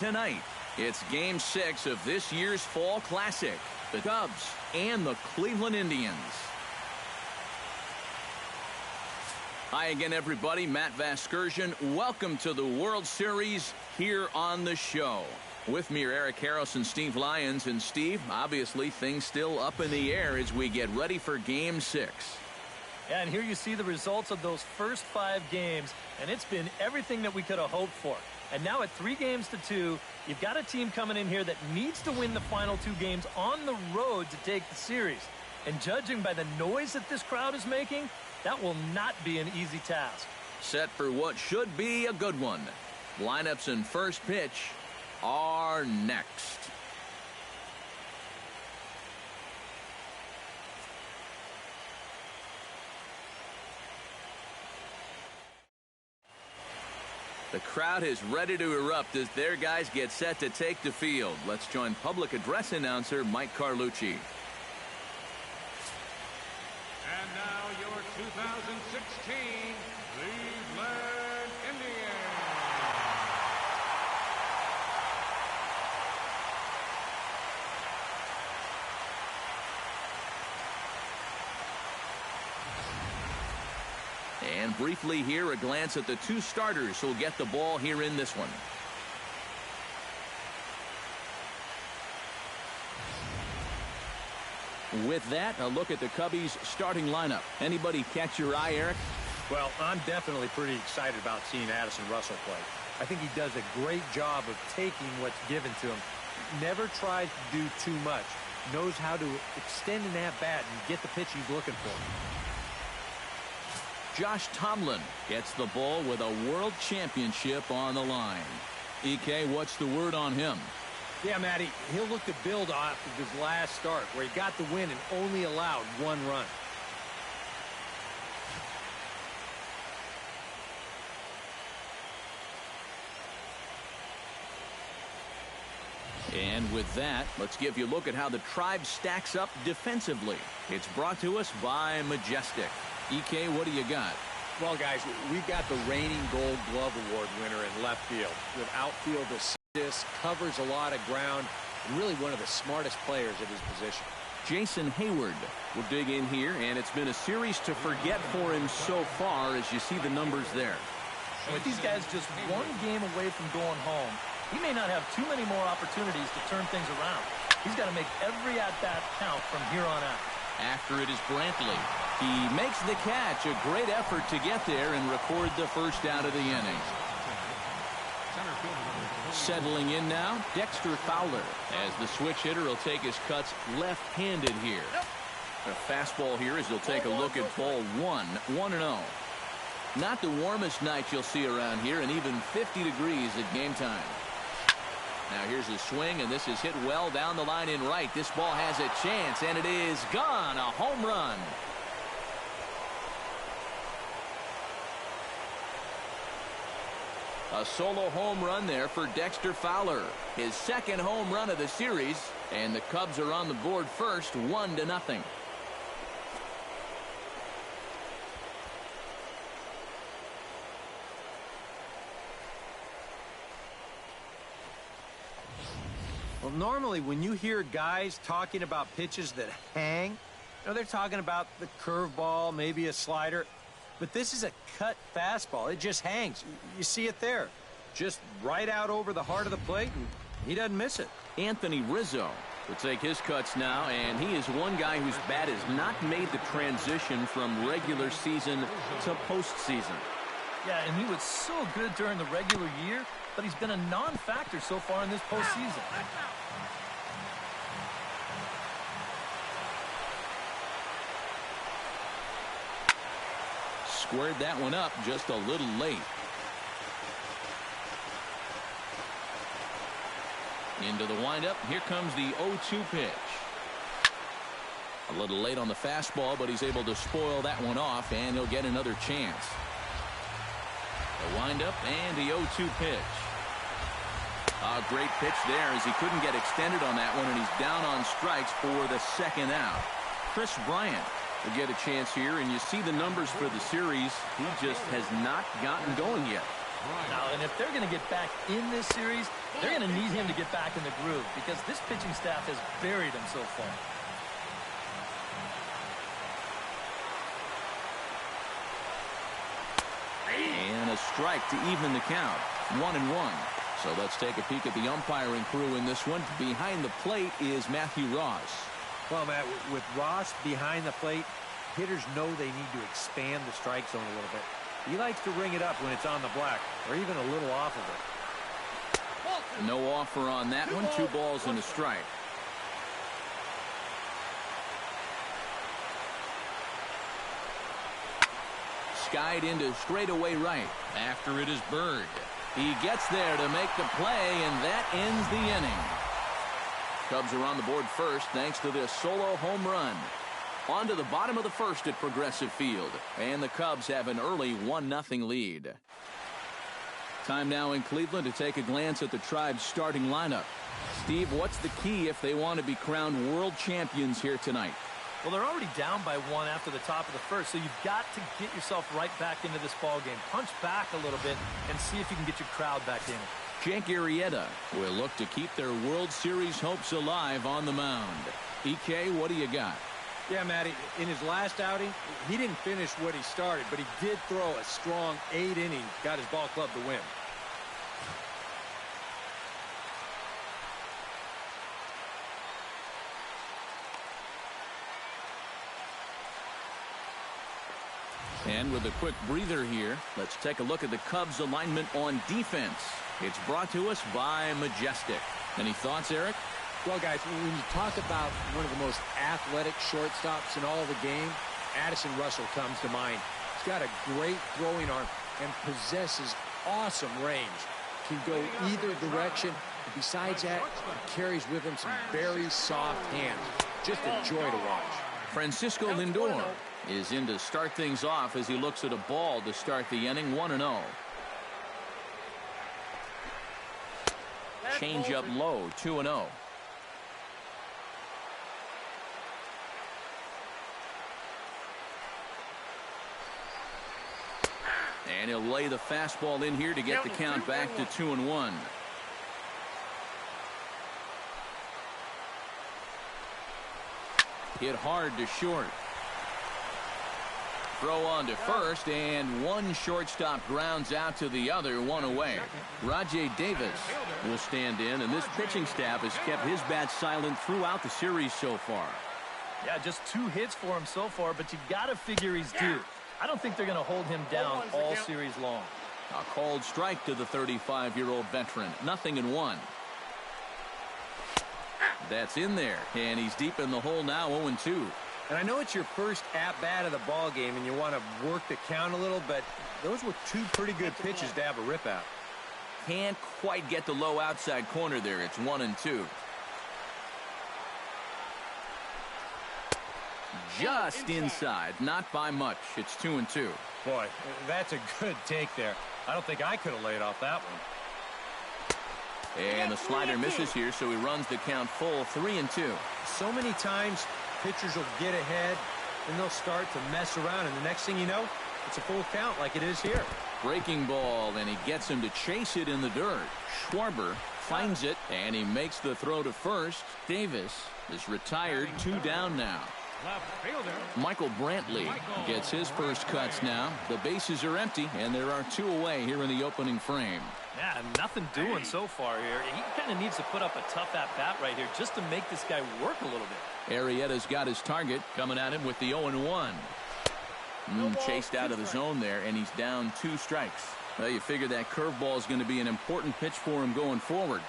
Tonight, it's Game 6 of this year's Fall Classic. The Cubs and the Cleveland Indians. Hi again, everybody. Matt Vasgersian. Welcome to the World Series here on the show. With me are Eric Harris and Steve Lyons. And Steve, obviously things still up in the air as we get ready for Game 6. Yeah, and here you see the results of those first 5 games, and it's been everything that we could have hoped for. And now at 3-2, you've got a team coming in here that needs to win the final 2 games on the road to take the series. And judging by the noise that this crowd is making, that will not be an easy task. Set for what should be a good one. Lineups and first pitch are next. The crowd is ready to erupt as their guys get set to take the field. Let's join public address announcer Mike Carlucci. And now your 2016 Cleveland Indians. And briefly here, a glance at the 2 starters who'll get the ball here in this one. With that, a look at the Cubbies' starting lineup. Anybody catch your eye, Eric? Well, I'm definitely pretty excited about seeing Addison Russell play. I think he does a great job of taking what's given to him. Never tries to do too much. Knows how to extend an at-bat and get the pitch he's looking for. Josh Tomlin gets the ball with a world championship on the line. EK, what's the word on him? Yeah, Matty, he'll look to build off of his last start where he got the win and only allowed 1 run. And with that, let's give you a look at how the Tribe stacks up defensively. It's brought to us by Majestic. EK, what do you got? Well, guys, we've got the reigning Gold Glove Award winner in left field. With outfield assists, covers a lot of ground, and really one of the smartest players at his position. Jason Hayward will dig in here, and it's been a series to forget for him so far as you see the numbers there. And with these guys just 1 game away from going home, he may not have too many more opportunities to turn things around. He's got to make every at-bat count from here on out. After it is Brantley. He makes the catch. A great effort to get there and record the first out of the inning. Settling in now, Dexter Fowler, as the switch hitter will take his cuts left-handed here. A fastball here as he'll take a look at ball 1, 1-0. Not the warmest night you'll see around here, and even 50 degrees at game time. Now here's a swing, and this is hit well down the line in right. This ball has a chance, and it is gone. A home run. A solo home run there for Dexter Fowler. His 2nd home run of the series, and the Cubs are on the board first, 1-0. Well, normally when you hear guys talking about pitches that hang, they're talking about the curveball, maybe a slider. But this is a cut fastball. It just hangs. You see it there. Just right out over the heart of the plate, and he doesn't miss it. Anthony Rizzo will take his cuts now, and he is one guy whose bat has not made the transition from regular season to postseason. Yeah, and he was so good during the regular year, but he's been a non-factor so far in this postseason. Squared that one up just a little late. Into the windup. Here comes the 0-2 pitch. A little late on the fastball, but he's able to spoil that one off, and he'll get another chance. The windup and the 0-2 pitch. A great pitch there as he couldn't get extended on that one, and he's down on strikes for the 2nd out. Chris Bryant will get a chance here, and you see the numbers for the series. He just has not gotten going yet. Now, and if they're going to get back in this series, They're going to need him to get back in the groove because this pitching staff has buried him so far. And a strike to even the count. 1-1. So let's take a peek at the umpiring crew in this one. Behind the plate is Matthew Ross. Well, Matt, with Ross behind the plate, hitters know they need to expand the strike zone a little bit. He likes to ring it up when it's on the black, or even a little off of it. No offer on that one. 2 balls and a strike. Skied into straightaway right. After it is Bird. He gets there to make the play, and that ends the inning. Cubs are on the board first thanks to this solo home run. On to the bottom of the first at Progressive Field, and the Cubs have an early 1-0 lead. Time now in Cleveland to take a glance at the Tribe's starting lineup. Steve, what's the key if they want to be crowned world champions here tonight? Well, they're already down by 1 after the top of the first, so you've got to get yourself right back into this ball game. Punch back a little bit and see if you can get your crowd back in. Jake Arrieta will look to keep their World Series hopes alive on the mound. EK, what do you got? Yeah, Matty, in his last outing, he didn't finish what he started, but he did throw a strong 8 innings, got his ball club to win. And with a quick breather here, let's take a look at the Cubs alignment on defense. It's brought to us by Majestic. Any thoughts, Eric? Well, guys, when you talk about one of the most athletic shortstops in all of the game, Addison Russell comes to mind. He's got a great throwing arm and possesses awesome range. Can go either direction. And besides that, he carries with him some very soft hands. Just a joy to watch. Francisco Lindor is in to start things off as he looks at a ball to start the inning. 1-0. Change up low. 2-0. And he'll lay the fastball in here to get the count back to 2-1. Hit hard to short. Throw on to first, and one shortstop grounds out to the other, 1 away. Rajai Davis will stand in, and this pitching staff has kept his bat silent throughout the series so far. Yeah, just 2 hits for him so far, but you got to figure he's due. I don't think they're going to hold him down all series long. A called strike to the 35-year-old veteran. 0-1. That's in there, and he's deep in the hole now, 0-2. And I know it's your first at-bat of the ball game and you want to work the count a little, but those were 2 pretty good pitches to have a rip out. Can't quite get the low outside corner there. It's 1-2. Just inside, not by much. It's 2-2. Boy, that's a good take there. I don't think I could have laid off that one. And the slider misses here, so he runs the count full. 3-2. So many times pitchers will get ahead and they'll start to mess around, and the next thing you know, it's a full count like it is here. Breaking ball, and he gets him to chase it in the dirt. Schwarber finds it, and he makes the throw to first. Davis is retired, 2 down now. Michael Brantley gets his first cuts now. The bases are empty, and there are 2 away here in the opening frame. Yeah, nothing doing so far here. He kind of needs to put up a tough at-bat right here just to make this guy work a little bit. Arrieta's got his target, coming at him with the 0-1. Chased out of the zone there, and he's down 2 strikes. Well, you figure that curveball is going to be an important pitch for him going forward.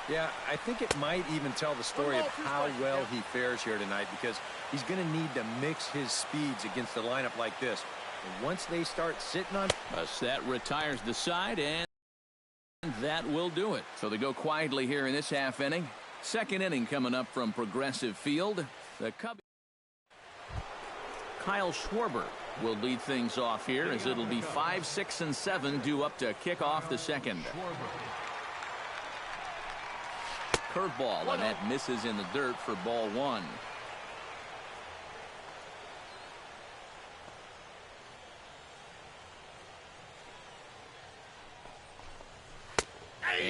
Yeah, I think it might even tell the story of how well he fares here tonight, because he's going to need to mix his speeds against a lineup like this. And once they start sitting on... That retires the side, and that will do it. So they go quietly here in this half inning. Second inning coming up from Progressive Field. The Cubs. Kyle Schwarber will lead things off here, as it'll be 5, 6, and 7 due up to kick off the second. Curveball, and that misses in the dirt for ball 1.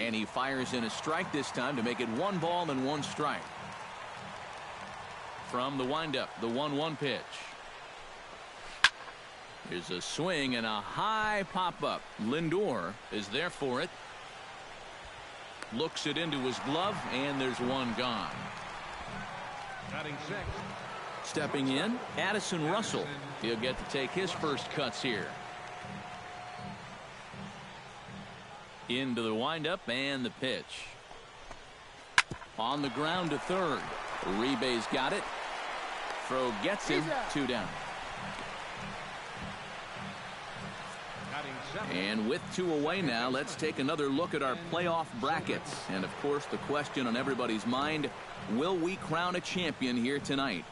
And he fires in a strike this time to make it 1 ball and 1 strike. From the windup, the 1-1 pitch. Here's a swing and a high pop-up. Lindor is there for it. Looks it into his glove, and there's 1 gone. Batting 6. Stepping in, Addison Russell. He'll get to take his first cuts here. Into the windup and the pitch. On the ground to third. Uribe's got it. Throw gets him. 2 down. And with 2 away now, let's take another look at our playoff brackets. And of course, the question on everybody's mind, will we crown a champion here tonight?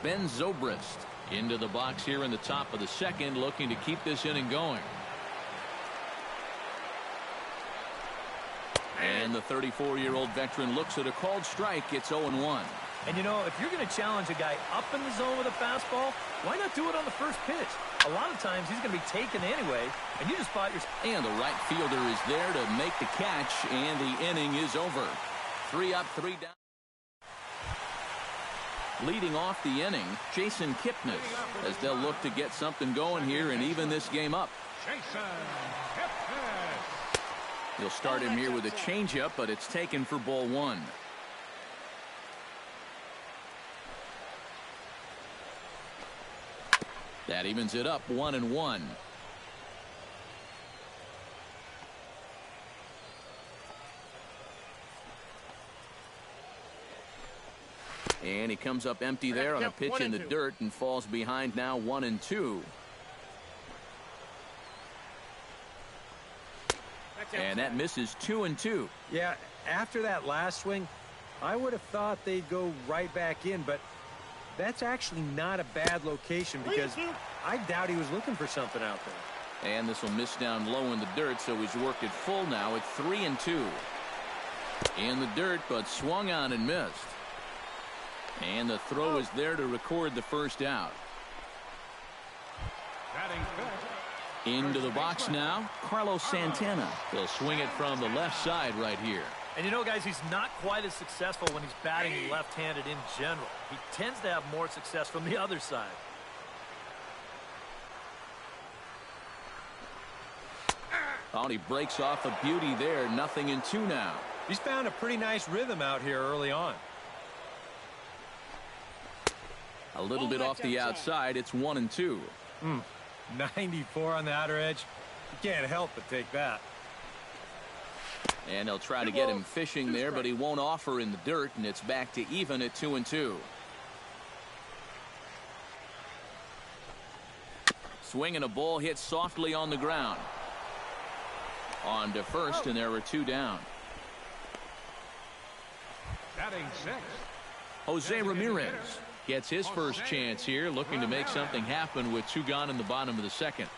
Ben Zobrist into the box here in the top of the second, looking to keep this inning going. And the 34-year-old veteran looks at a called strike. It's 0-1. And you know, if you're going to challenge a guy up in the zone with a fastball, why not do it on the first pitch? A lot of times he's going to be taken anyway, and you just spot your... And the right fielder is there to make the catch, and the inning is over. 3 up, 3 down. Leading off the inning, Jason Kipnis, as they'll look to get something going here and even this game up. Jason Kipnis. He'll start him here with a changeup, but it's taken for ball 1. That evens it up 1-1. And he comes up empty there on a pitch in the dirt and falls behind now 1-2. And that misses 2-2. Yeah, after that last swing, I would have thought they'd go right back in, but that's actually not a bad location because I doubt he was looking for something out there. And this will miss down low in the dirt, so he's worked it full now at 3-2. In the dirt, but swung on and missed. And the throw is there to record the first out. Batting 5th. Into the box now, Carlos Santana. He'll swing it from the left side right here. And you know, guys, he's not quite as successful when he's batting left-handed in general. He tends to have more success from the other side. Oh, he breaks off a beauty there. 0-2 now. He's found a pretty nice rhythm out here early on. A little bit off the outside. It's 1-2. 94 on the outer edge. You can't help but take that. And they'll try to get him fishing there, but he won't offer in the dirt, and it's back to even at 2-2. Swinging a ball hit softly on the ground. On to first, and there were 2 down. Batting 6th. Jose Ramirez gets his first chance here, looking to make something happen with 2 gone in the bottom of the second.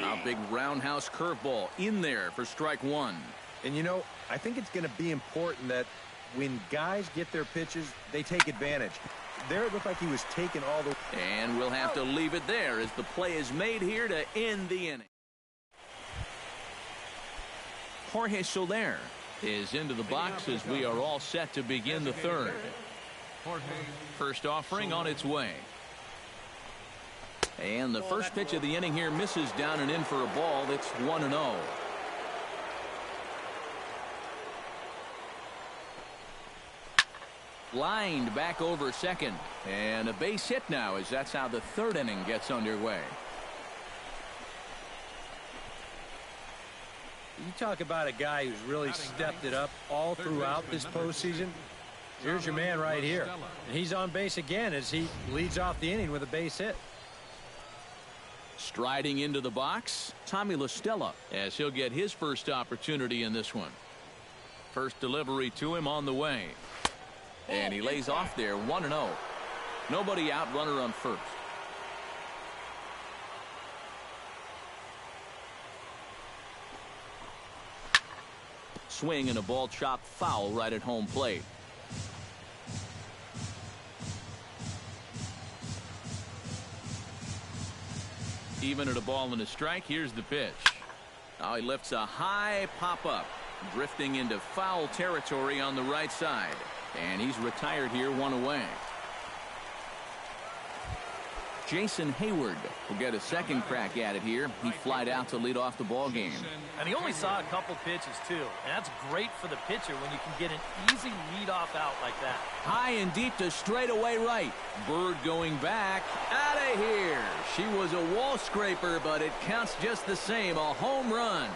A big roundhouse curveball in there for strike 1. And you know, I think it's going to be important that when guys get their pitches, they take advantage. There it looked like he was taking all the... And we'll have to leave it there as the play is made here to end the inning. Jorge Soler is into the box as we are all set to begin the third. First offering on its way. And the first pitch of the inning here misses down and in for a ball. That's 1-0. Lined back over second. And a base hit now as that's how the third inning gets underway. You talk about a guy who's really stepped it up all throughout this postseason. Here's your man right here. And he's on base again as he leads off the inning with a base hit. Striding into the box, Tommy La Stella, as he'll get his first opportunity in this one. First delivery to him on the way. And he lays off there, 1-0. Nobody out, runner on first. Swing and a ball chopped foul right at home plate. Even at a ball and a strike, here's the pitch. Oh, he lifts a high pop-up, drifting into foul territory on the right side. And he's retired here, one away. Jason Hayward will get a second crack at it here. He flied out to lead off the ball game. And he only saw a couple pitches, too. And that's great for the pitcher when you can get an easy leadoff out like that. High and deep to straightaway right. Bird going back. Out of here. She was a wall scraper, but it counts just the same. A home run.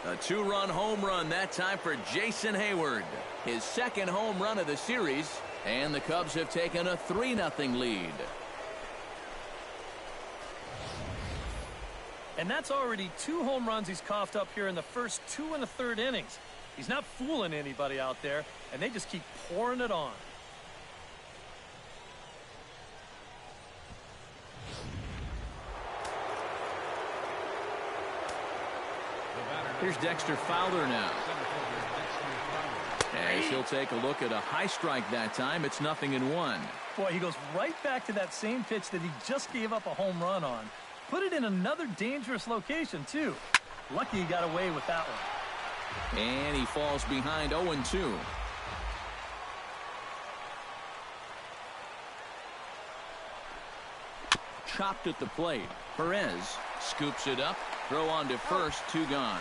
A two-run home run that time for Jason Hayward. His second home run of the series, and the Cubs have taken a 3-0 lead. And that's already 2 home runs he's coughed up here in the first 2 1/3 innings. He's not fooling anybody out there, and they just keep pouring it on. Here's Dexter Fowler now. As he'll take a look at a high strike that time. It's 0-1. Boy, he goes right back to that same pitch that he just gave up a home run on. Put it in another dangerous location, too. Lucky he got away with that one. And he falls behind 0-2. Chopped at the plate. Perez scoops it up. Throw on to first. 2 gone.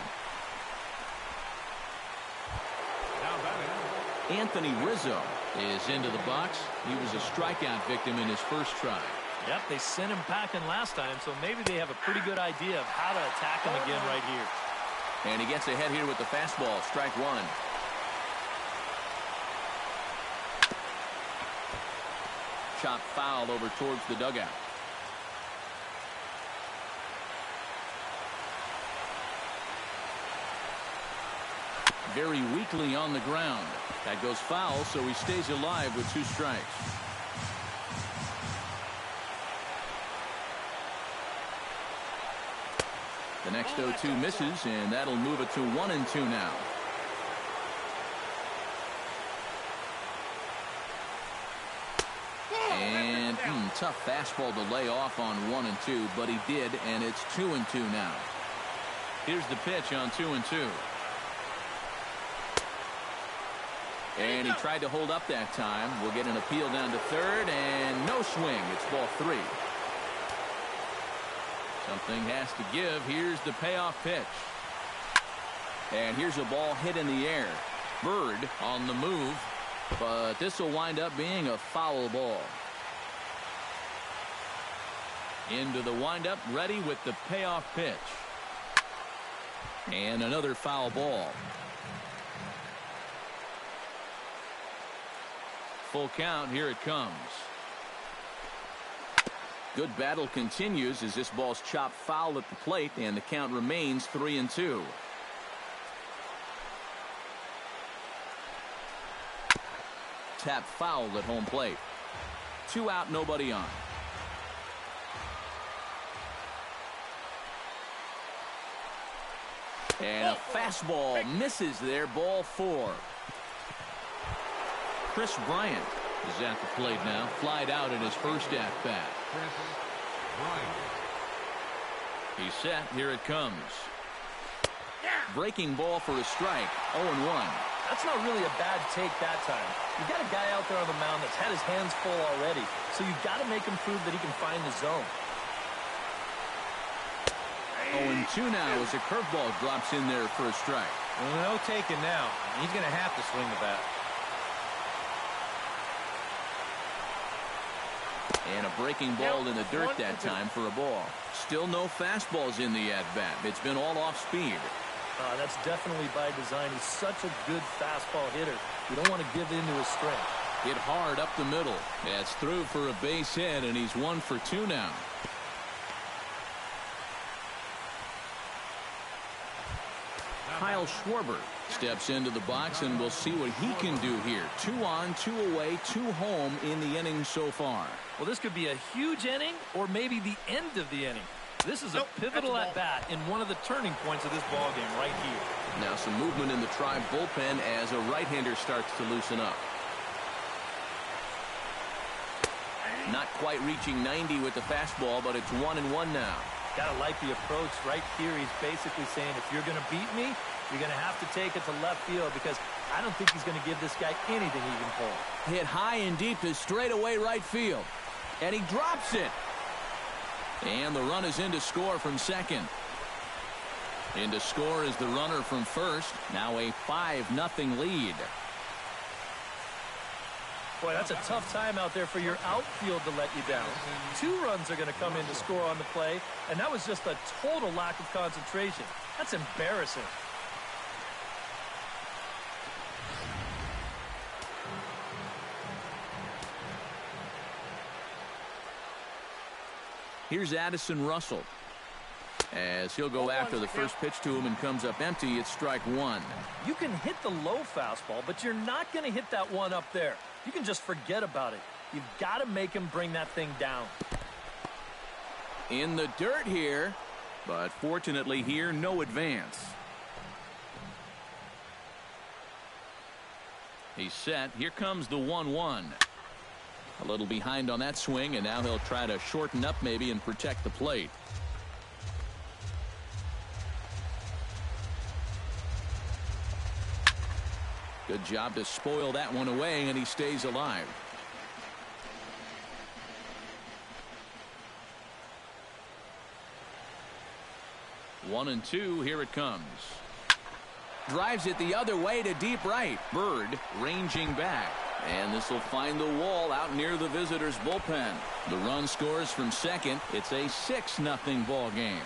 Anthony Rizzo is into the box. He was a strikeout victim in his first try. Yep, they sent him packing last time, so maybe they have a pretty good idea of how to attack him again right here. And he gets ahead here with the fastball. Strike 1. Chop foul over towards the dugout. Very weakly on the ground. That goes foul, so he stays alive with 2 strikes. The next 0-2 misses, and that'll move it to 1-2 now. And tough fastball to lay off on 1-2, but he did, and it's 2-2 now. Here's the pitch on 2-2. And he tried to hold up that time. We'll get an appeal down to third, and no swing. It's ball 3. Something has to give. Here's the payoff pitch. And here's a ball hit in the air. Bird on the move, but this will wind up being a foul ball. Into the windup, ready with the payoff pitch. And another foul ball. Full count. Here it comes. Good battle continues as this ball's chopped foul at the plate, and the count remains 3-2. Tap foul at home plate. 2 out, nobody on. And a fastball misses there. Ball 4. Chris Bryant is at the plate now. Flied out in his first at-bat. He's set. Here it comes. Breaking ball for a strike. 0-1. That's not really a bad take that time. You got a guy out there on the mound that's had his hands full already, so you got to make him prove that he can find the zone. 0-2 now as a curveball drops in there for a strike. Well, no taking now. He's going to have to swing the bat. And a breaking ball in the dirt that time for a ball. Still no fastballs in the at-bat. It's been all off speed. That's definitely by design. He's such a good fastball hitter. You don't want to give in to his strength. Hit hard up the middle. That's through for a base hit, and he's 1 for 2 now. Kyle Schwarber steps into the box, and we'll see what he can do here. 2 on, 2 away, 2 home in the inning so far. Well, this could be a huge inning or maybe the end of the inning. This is a pivotal at-bat in one of the turning points of this ballgame right here. Now some movement in the Tribe bullpen as a right-hander starts to loosen up. Not quite reaching 90 with the fastball, but it's 1-1 now. Gotta like the approach right here. He's basically saying, if you're going to beat me, you're going to have to take it to left field, because I don't think he's going to give this guy anything he can pull. Hit high and deep to straightaway right field. And he drops it. And the run is in to score from second. In to score is the runner from first. Now a 5-0 lead. Boy, that's a tough time out there for your outfield to let you down. 2 runs are going to come in to score on the play, and that was just a total lack of concentration. That's embarrassing. Here's Addison Russell. As he'll go after the first pitch to him and comes up empty, it's strike 1. You can hit the low fastball, but you're not going to hit that one up there. You can just forget about it. You've got to make him bring that thing down. In the dirt here, but fortunately here, no advance. He's set. Here comes the 1-1. A little behind on that swing, and now he'll try to shorten up maybe and protect the plate. Good job to spoil that one away, and he stays alive. One and two, here it comes. Drives it the other way to deep right. Bird ranging back. And this will find the wall out near the visitors' bullpen. The run scores from second. It's a 6-0 ball game.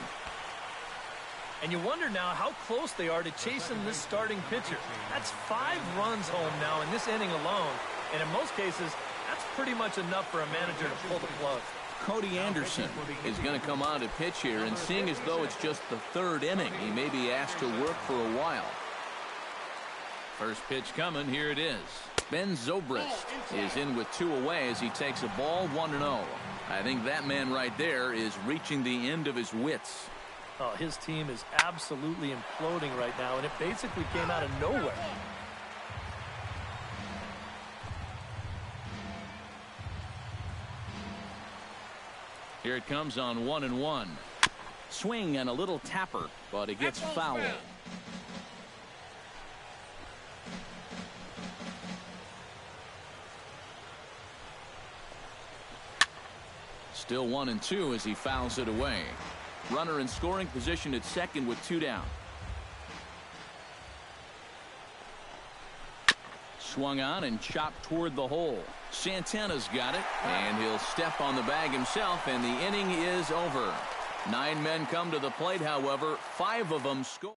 And you wonder now how close they are to chasing this starting pitcher. That's 5 runs home now in this inning alone. And in most cases, that's pretty much enough for a manager to pull the plug. Cody Anderson is going to come on to pitch here, and seeing as though it's just the 3rd inning, he may be asked to work for a while. First pitch coming, here it is. Ben Zobrist is in with 2 away as he takes a ball 1-0. I think that man right there is reaching the end of his wits. Oh, his team is absolutely imploding right now, and it basically came out of nowhere. Here it comes on 1-1. Swing and a little tapper, but it gets foul. Still 1-2 as he fouls it away. Runner in scoring position at second with 2 down. Swung on and chopped toward the hole. Santana's got it, and he'll step on the bag himself, and the inning is over. 9 men come to the plate, however, 5 of them score.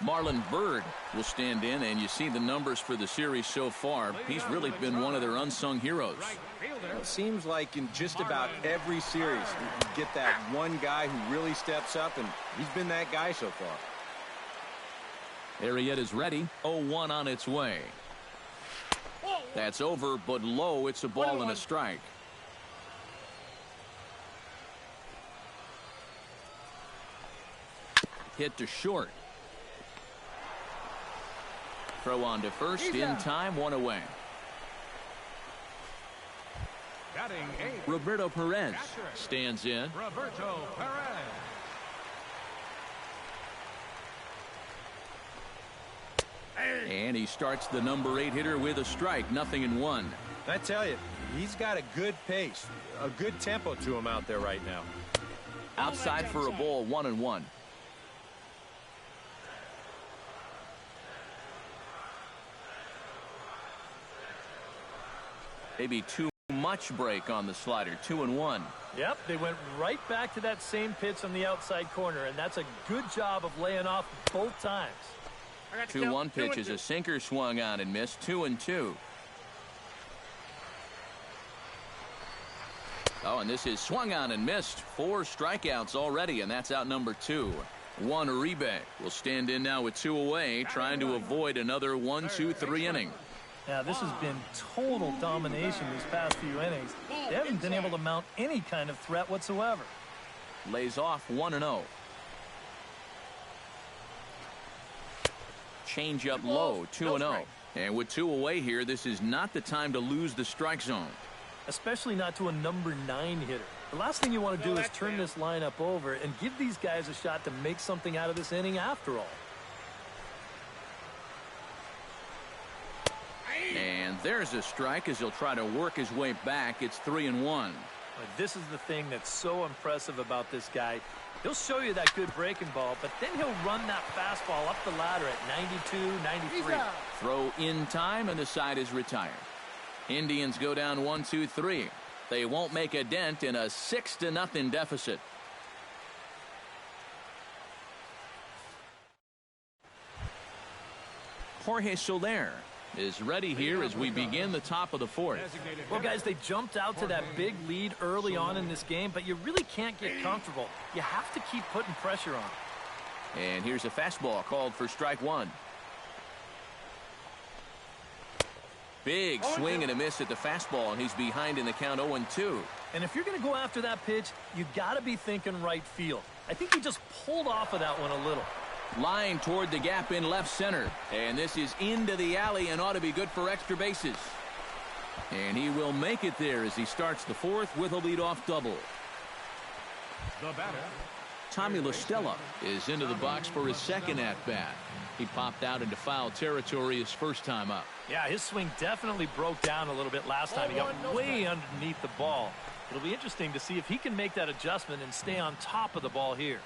Marlon Byrd will stand in, and you see the numbers for the series so far. He's really been one of their unsung heroes. It seems like in just about every series, you get that one guy who really steps up, and he's been that guy so far. Arrieta is ready. 0-1 on its way. That's over, but low. It's a ball and a strike. Hit to short. Throw on to first in time, 1 away. Batting 8. Roberto Perez stands in. Roberto Perez. And he starts the number 8 hitter with a strike. 0-1. I tell you, he's got a good pace, a good tempo to him out there right now. Outside for a ball, 1-1. Maybe too much break on the slider. 2-1. Yep, they went right back to that same pitch on the outside corner, and that's a good job of laying off both times. 2-1 pitch is a sinker, swung on and missed. 2-2. Oh, and this is swung on and missed. 4 strikeouts already, and that's out number 2. Juan Uribe will stand in now with 2 away, trying to avoid another 1-2-3 inning. Yeah, this has been total domination these past few innings. They haven't been able to mount any kind of threat whatsoever. Lays off 1-0. Change up low, 2-0. And with 2 away here, this is not the time to lose the strike zone. especially not to a number 9 hitter. The last thing you want to do is turn this lineup over and give these guys a shot to make something out of this inning after all. And there's a strike as he'll try to work his way back. It's 3-1. This is the thing that's so impressive about this guy. He'll show you that good breaking ball, but then he'll run that fastball up the ladder at 92, 93. Throw in time, and the side is retired. Indians go down 1-2-3. They won't make a dent in a 6-0 deficit. Jorge Soler is ready here as we begin the top of the fourth. Well, guys, they jumped out to that big lead early on in this game, but you really can't get comfortable. You have to keep putting pressure on. And here's a fastball called for strike one. Big swing and a miss at the fastball, and he's behind in the count 0-2. And if you're going to go after that pitch, you got to be thinking right field. I think he just pulled off of that one a little. Line toward the gap in left center. And this is into the alley and ought to be good for extra bases. And he will make it there as he starts the fourth with a leadoff double. The batter, Tommy La Stella is into the box for his second at-bat. He popped out into foul territory his first time up. Yeah, his swing definitely broke down a little bit last time. He got way underneath the ball. It'll be interesting to see if he can make that adjustment and stay on top of the ball here.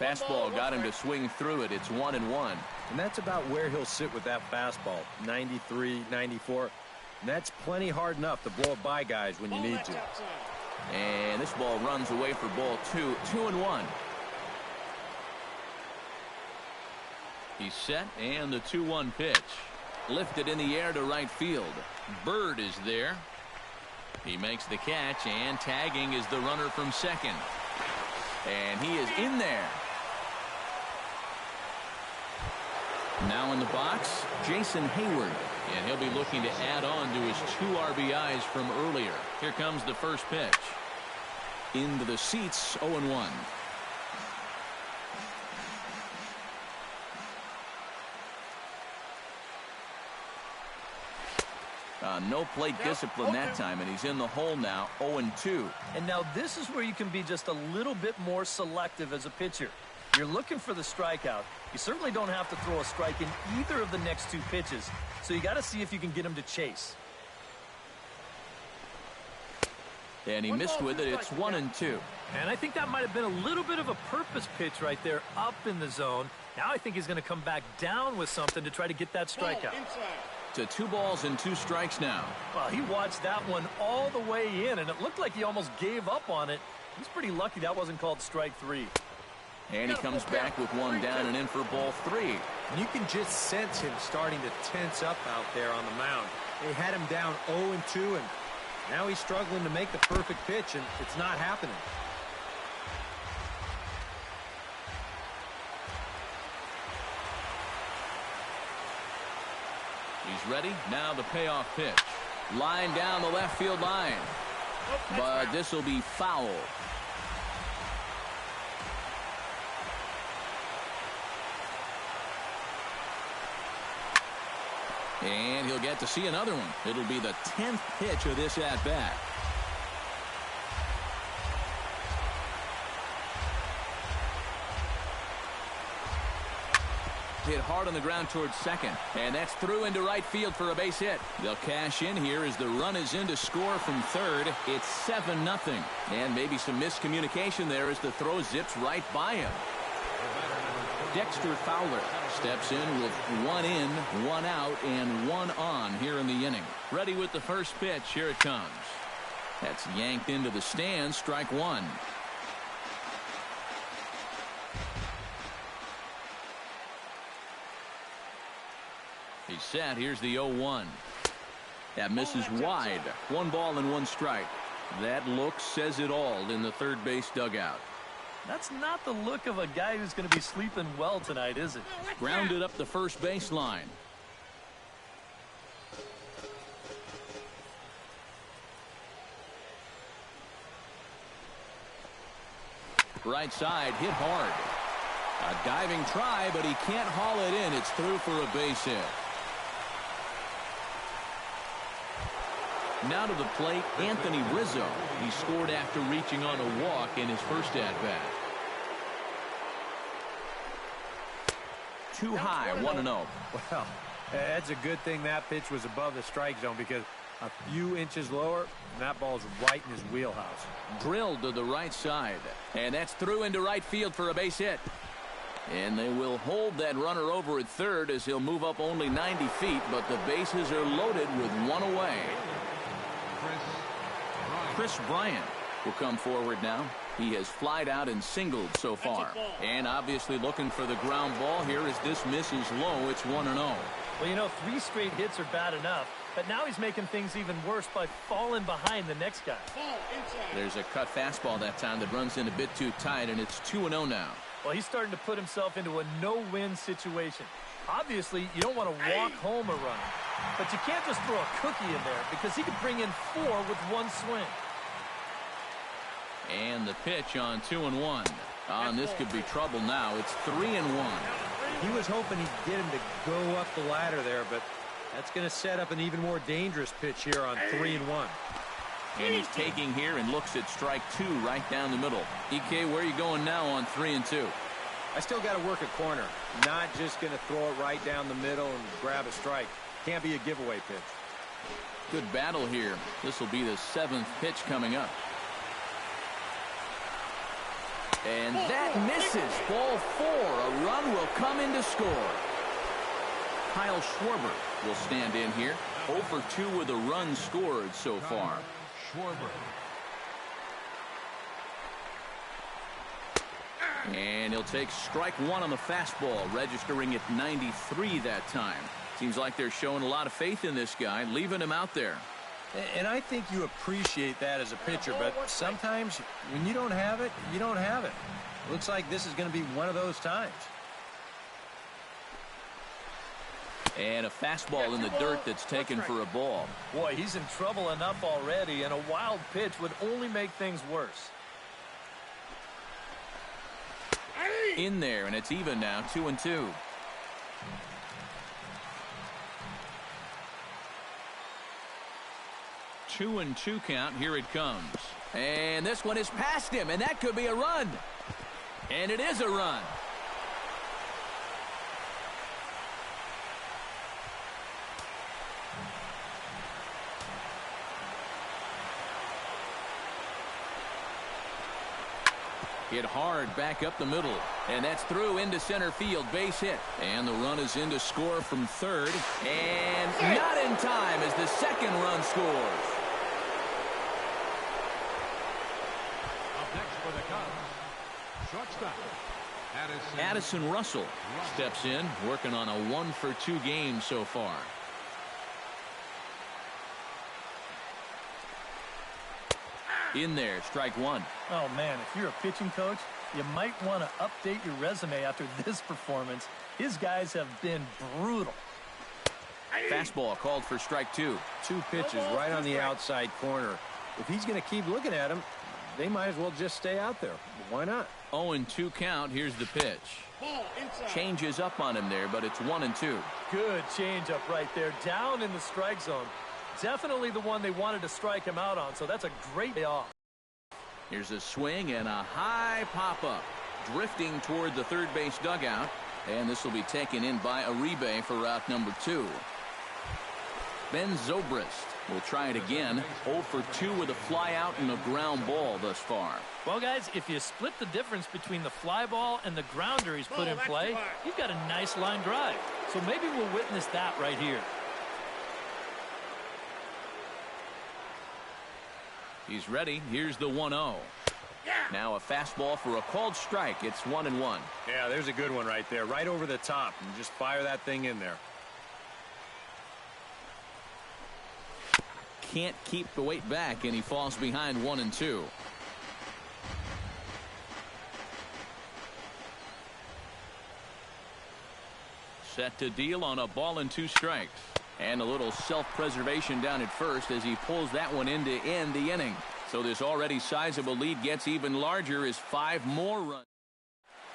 Fastball got him to swing through it. It's 1-1. And that's about where he'll sit with that fastball, 93, 94. And that's plenty hard enough to blow it by guys when you need to. And this ball runs away for ball 2, 2-1. He's set, and the 2-1 pitch. Lifted in the air to right field. Bird is there. He makes the catch, and tagging is the runner from second. And he is in there. Now in the box, Jason Hayward. And he'll be looking to add on to his 2 RBIs from earlier. Here comes the first pitch. Into the seats, 0-1. No plate discipline that time, and he's in the hole now, 0-2. And now this is where you can be just a little bit more selective as a pitcher. You're looking for the strikeout. You certainly don't have to throw a strike in either of the next 2 pitches, so you got to see if you can get him to chase. And he missed with it. It's 1-2. And I think that might have been a little bit of a purpose pitch right there up in the zone. Now I think he's going to come back down with something to try to get that strikeout. To 2 balls and 2 strikes now. Well, he watched that one all the way in, and it looked like he almost gave up on it. He's pretty lucky that wasn't called strike 3. And he comes back with 1 down and in for ball 3. And you can just sense him starting to tense up out there on the mound. They had him down 0-2, and now he's struggling to make the perfect pitch, and it's not happening. He's ready. Now the payoff pitch. Line down the left field line. But this will be foul. And he'll get to see another one. It'll be the 10th pitch of this at-bat. Hit hard on the ground towards second. And that's through into right field for a base hit. They'll cash in here as the run is in to score from third. It's 7-0. And maybe some miscommunication there as the throw zips right by him. Dexter Fowler steps in with 1 in, 1 out, and 1 on here in the inning. Ready with the first pitch. Here it comes. That's yanked into the stands. Strike 1. He's set. Here's the 0-1. That misses wide. 1 ball and 1 strike. That look says it all in the third base dugout. That's not the look of a guy who's going to be sleeping well tonight, is it? Grounded up the first baseline. Right side, hit hard. A diving try, but he can't haul it in. It's through for a base hit. Now to the plate, Anthony Rizzo. He scored after reaching on a walk in his first at-bat. Too high, 1-0. Well, that's a good thing that pitch was above the strike zone, because a few inches lower, and that ball's right in his wheelhouse. Drilled to the right side. And that's through into right field for a base hit. And they will hold that runner over at third as he'll move up only 90 feet, but the bases are loaded with one away. Chris Bryant will come forward now. He has flied out and singled so far. And obviously looking for the ground ball here as this misses low. It's 1-0. Well, you know, 3 straight hits are bad enough, but now he's making things even worse by falling behind the next guy. There's a cut fastball that time that runs in a bit too tight, and it's 2-0 now. Well, he's starting to put himself into a no-win situation. Obviously, you don't want to walk home a run, but you can't just throw a cookie in there because he could bring in 4 with one swing. And the pitch on 2-1. This could be trouble now. It's 3-1. He was hoping he'd get him to go up the ladder there, but that's going to set up an even more dangerous pitch here on 3-1. And he's taking here and looks at strike 2 right down the middle. EK, where are you going now on 3-2? I still got to work a corner. Not just going to throw it right down the middle and grab a strike. Can't be a giveaway pitch. Good battle here. This will be the 7th pitch coming up. And that misses. Ball 4. A run will come in to score. Kyle Schwarber will stand in here. 0 for 2 with a run scored so far. And he'll take strike 1 on the fastball, registering at 93 that time. Seems like they're showing a lot of faith in this guy, leaving him out there. And I think you appreciate that as a pitcher, but sometimes when you don't have it, you don't have it. Looks like this is going to be one of those times. And a fastball in the dirt that's taken for a ball. Boy, he's in trouble enough already, and a wild pitch would only make things worse. In there, and it's even now, 2-2. Two and 2 count. Here it comes. And this one is past him, and that could be a run. And it is a run. Hit hard back up the middle, and that's through into center field, base hit. And the run is in to score from third, and not in time as the second run scores. Up next for the Cubs, shortstop Addison Russell steps in, working on a 1 for 2 game so far. In there, strike 1. Oh, man, if you're a pitching coach, you might want to update your resume after this performance. His guys have been brutal. Fastball called for strike 2. 2 pitches right on the outside corner. If he's going to keep looking at him, they might as well just stay out there. Why not? 0-2 count. Here's the pitch. Changes up on him there, but it's 1-2. Good changeup right there, down in the strike zone. Definitely the one they wanted to strike him out on, so that's a great day off. Here's a swing and a high pop-up. Drifting toward the third base dugout, and this will be taken in by Uribe for route number 2. Ben Zobrist will try it again. 0 for 2 with a fly out and a ground ball thus far. Well, guys, if you split the difference between the fly ball and the grounder he's put in play, you've got a nice line drive. So maybe we'll witness that right here. He's ready. Here's the 1-0. Now a fastball for a called strike. It's 1-1. Yeah, there's a good one right there. Right over the top. And just fire that thing in there. Can't keep the weight back, and he falls behind 1-2. Set to deal on a ball and 2 strikes. And a little self-preservation down at first as he pulls that one in to end the inning. So this already sizable lead gets even larger as 5 more runs.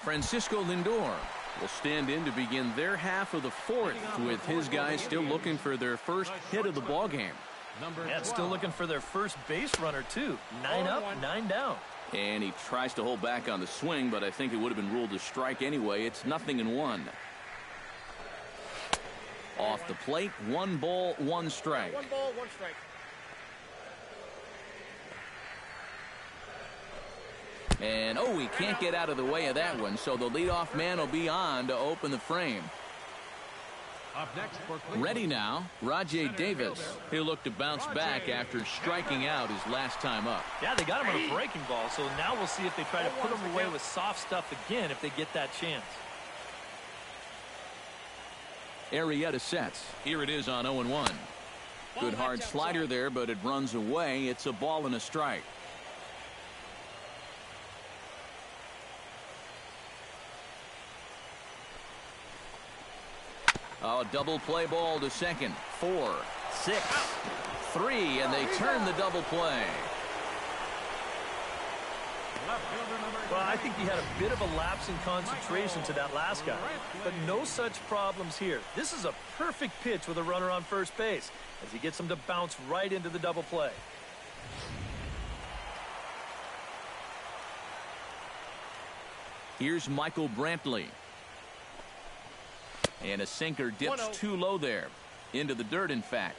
Francisco Lindor will stand in to begin their half of the 4th with his guys still looking for their first hit of the ballgame. Number Yeah, 12. still looking for their first base runner, too. 9 up, 9 down. And he tries to hold back on the swing, but I think it would have been ruled a strike anyway. It's 0-1. Off the plate, 1 ball, 1 strike. 1 ball, 1 strike. And, he can't get out of the way of that one, so the leadoff man will be on to open the frame. Up next for Cleveland. Ready now, Rajai Davis. He'll look to bounce back after striking out his last time up. Yeah, they got him on a breaking ball, so now we'll see if they try to put him away with soft stuff again if they get that chance. Arrieta sets. Here it is on 0-1. Good hard slider there, but it runs away. It's a ball and a strike. A double play ball to second. 4, 6, 3, and they turn the double play. Well, I think he had a bit of a lapse in concentration to that last guy, but no such problems here. This is a perfect pitch with a runner on first base as he gets him to bounce right into the double play. Here's Michael Brantley. And a sinker dips too low there. Into the dirt, in fact.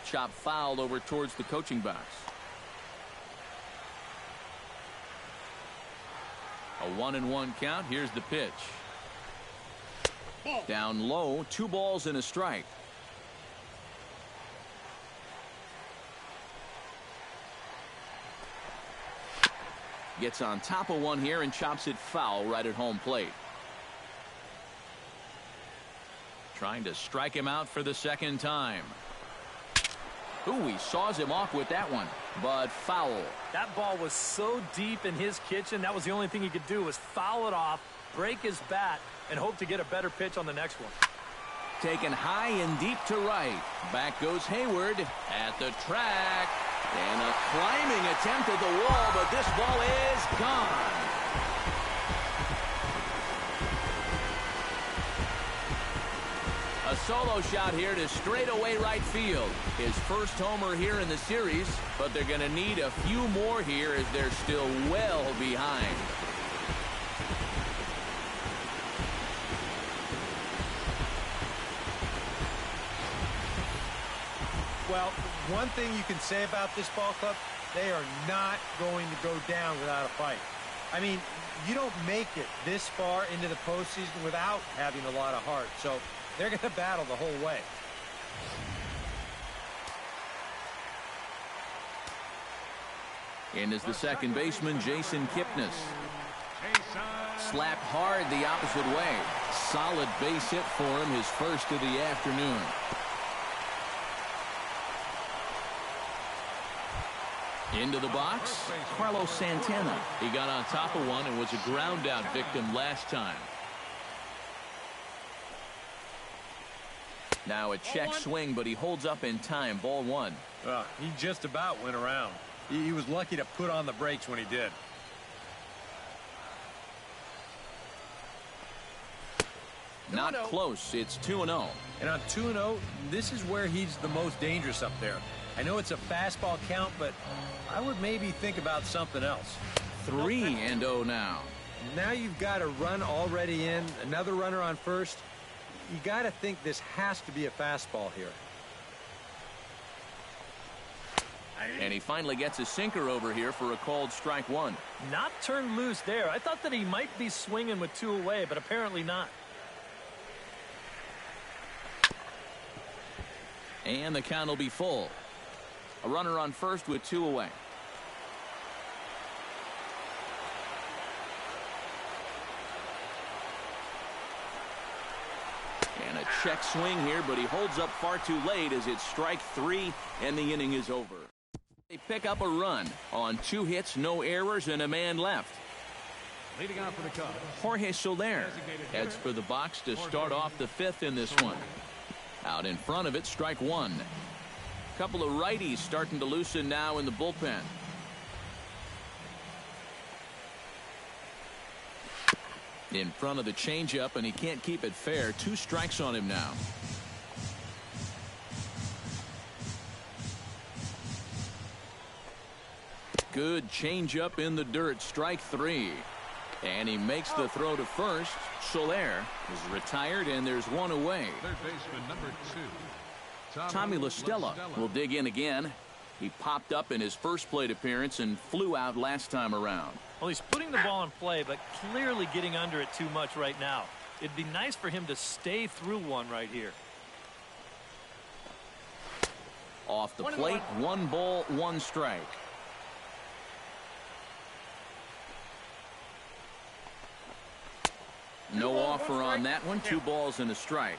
Chop foul over towards the coaching box. A 1-1 count. Here's the pitch. Down low, 2 balls and a strike. Gets on top of one here and chops it foul right at home plate. Trying to strike him out for the second time. Ooh, he saws him off with that one, but foul. That ball was so deep in his kitchen, that was the only thing he could do was foul it off, break his bat, and hope to get a better pitch on the next one. Taken high and deep to right. Back goes Hayward at the track. And a climbing attempt at the wall, but this ball is gone. A solo shot here to straightaway right field. His first homer here in the series, but they're going to need a few more here as they're still well behind. Well, one thing you can say about this ball club, they are not going to go down without a fight. I mean, you don't make it this far into the postseason without having a lot of heart. So they're going to battle the whole way. And is the second baseman, Jason Kipnis. Slapped hard the opposite way. Solid base hit for him, his first of the afternoon. Into the box, Carlos Santana. He got on top of one and was a ground out victim last time. Now a check swing, but he holds up in time. Ball 1. He just about went around. He was lucky to put on the brakes when he did. Not close. It's 2-0. And on 2-0, this is where he's the most dangerous up there. I know it's a fastball count, but I would maybe think about something else. 3-0 now. Now you've got a run already in, another runner on first. You got to think this has to be a fastball here. And he finally gets a sinker over here for a called strike 1. Not turned loose there. I thought that he might be swinging with 2 away, but apparently not. And the count will be full. A runner on first with 2 away. And a check swing here, but he holds up far too late as it's strike 3 and the inning is over. They pick up a run on 2 hits, no errors, and a man left. Leading off for the Cubs, Jorge Soler heads for the box to start off the 5th in this one. Out in front of it, strike 1. Couple of righties starting to loosen now in the In front of the changeup, and he can't keep it fair. 2 strikes on him now. Good changeup in the dirt. Strike 3. And he makes the throw to first. Soler is retired, and there's 1 away. Third baseman number 2. Tommy La Stella will dig in again. He popped up in his first plate appearance and flew out last time around. Well, he's putting the ball in play, but clearly getting under it too much right now. It'd be nice for him to stay through one right here. Off the plate, 1 ball, 1 strike. No offer on that one. 2 balls and a strike.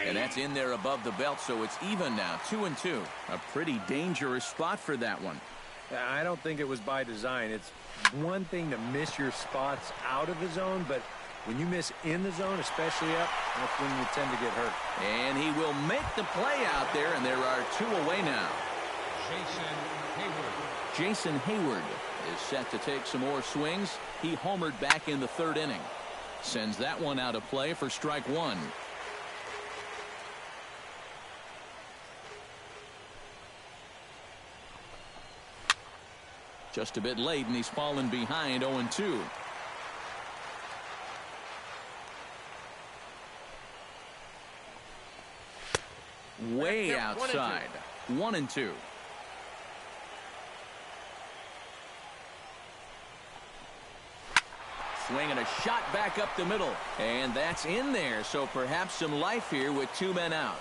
And that's in there above the belt, so it's even now. 2-2. A pretty dangerous spot for that one. I don't think it was by design. It's one thing to miss your spots out of the zone, but when you miss in the zone, especially up, that's when you tend to get hurt. And he will make the play out there, and there are 2 away now. Jason Hayward is set to take some more swings. He homered back in the 3rd inning. Sends that one out of play for strike 1. Just a bit late, and he's fallen behind 0-2. Way outside. 1-2. Swinging a shot back up the middle. And that's in there, so perhaps some life here with 2 men out.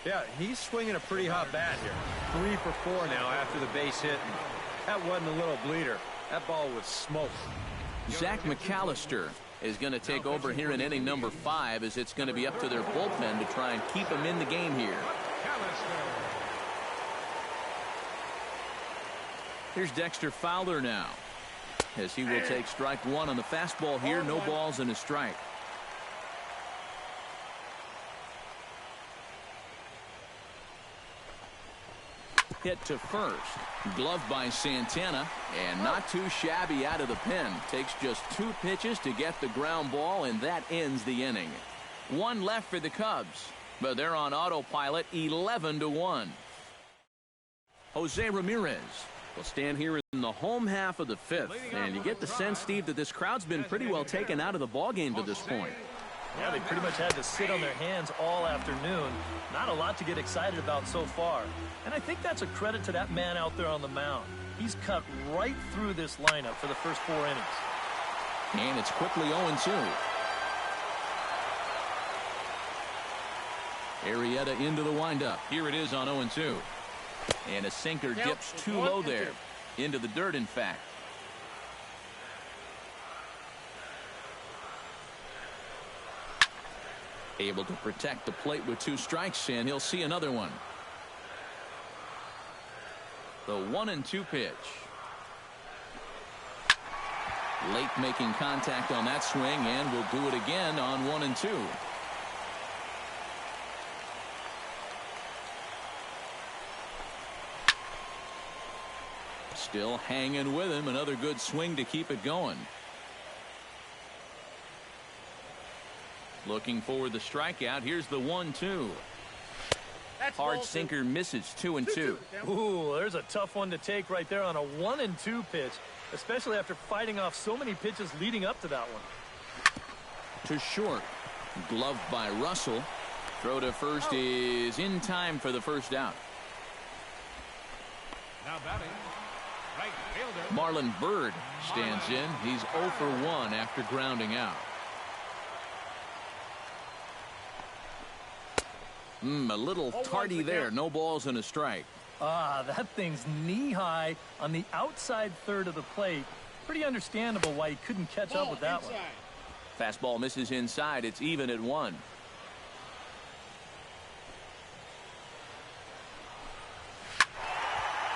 Yeah, he's swinging a pretty hot bat here. 3 for 4 now after the base hit. That wasn't a little bleeder. That ball was smoked. Zach McAllister is going to take over here in inning number 5, as it's going to be up to their bullpen to try and keep him in the game here. Here's Dexter Fowler now, as he will take strike 1 on the fastball here. No balls and a strike. Hit to first. Glove by Santana, and not too shabby out of the pen. Takes just 2 pitches to get the ground ball, and that ends the inning. 1 left for the Cubs, but they're on autopilot. 11-1. Jose Ramirez will stand here in the home half of the 5th, and you get the sense, Steve, that this crowd's been pretty well taken out of the ballgame to this point. Yeah, they pretty much had to sit on their hands all afternoon. Not a lot to get excited about so far. And I think that's a credit to that man out there on the mound. He's cut right through this lineup for the first 4 innings. And it's quickly 0-2. Arrieta into the windup. Here it is on 0-2. And a sinker dips too low there. Into the dirt, in fact. Able to protect the plate with 2 strikes, and he'll see another one. The 1-2 pitch. Late making contact on that swing, and will do it again on 1-2. Still hanging with him. Another good swing to keep it going. Looking for the strikeout. Here's the 1-2. Hard sinker misses. 2-2. Ooh, there's a tough one to take right there on a 1-2 pitch, especially after fighting off so many pitches leading up to that one. To short. Gloved by Russell. Throw to first is in time for the first out. Now batting, right fielder Marlon Byrd stands in. He's 0 for 1 after grounding out. A little tardy there. No balls and a strike. That thing's knee-high on the outside third of the plate. Pretty understandable why he couldn't catch up with that one. Fastball misses inside. It's even at 1.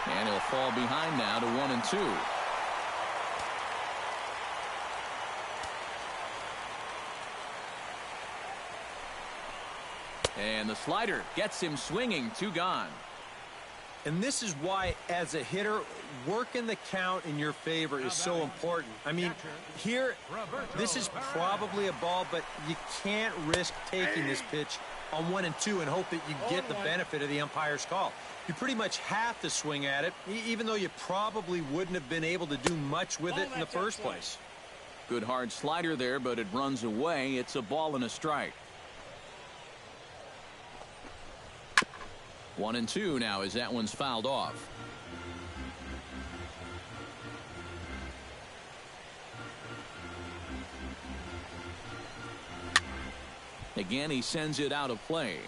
And he'll fall behind now to 1-2. And the slider gets him swinging. 2 gone. And this is why, as a hitter, working the count in your favor is so important. I mean, here, this is probably a ball, but you can't risk taking this pitch on 1 and 2 and hope that you get the benefit of the umpire's call. You pretty much have to swing at it, even though you probably wouldn't have been able to do much with it in the first place. Good hard slider there, but it runs away. It's a ball and a strike. 1 and 2 now as that one's fouled off. Again, he sends it out of play.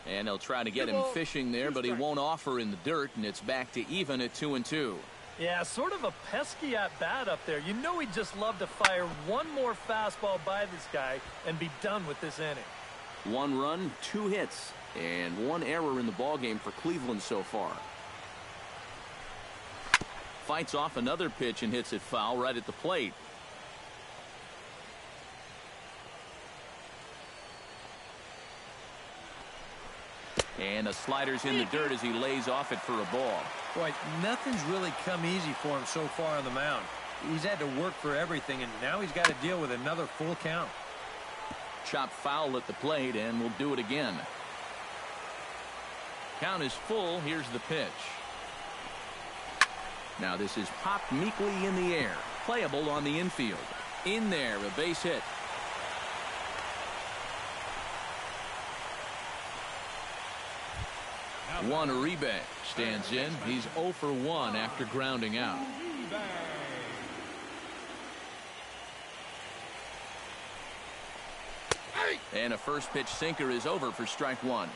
And they'll try to get him fishing there, but he won't offer in the dirt, and it's back to even at 2 and 2. Yeah, sort of a pesky at-bat up there. You know he'd just love to fire one more fastball by this guy and be done with this inning. 1 run, 2 hits, and 1 error in the ballgame for Cleveland so far. Fights off another pitch and hits it foul right at the plate. And the slider's in the dirt as he lays off it for a ball. Boy, nothing's really come easy for him so far on the mound. He's had to work for everything, and now he's got to deal with another full count. Chop foul at the plate, and we'll do it again. Count is full. Here's the pitch. Now this is popped meekly in the air. Playable on the infield. In there, a base hit. Juan Uribe stands in. He's 0 for 1 after grounding out. And a first pitch sinker is over for strike 1.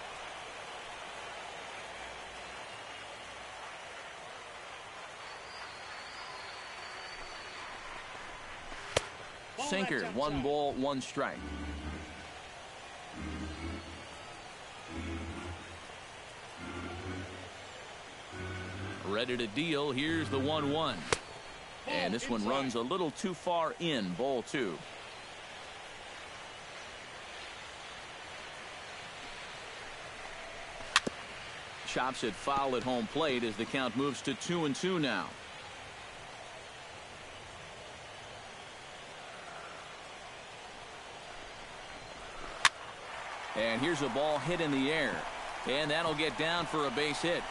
Sinker, 1 ball, 1 strike. Ready to deal. Here's the 1-1. And this one runs a little too far in. Ball 2. Chops it foul at home plate as the count moves to 2 and 2 now. And here's a ball hit in the air. And that'll get down for a base hit.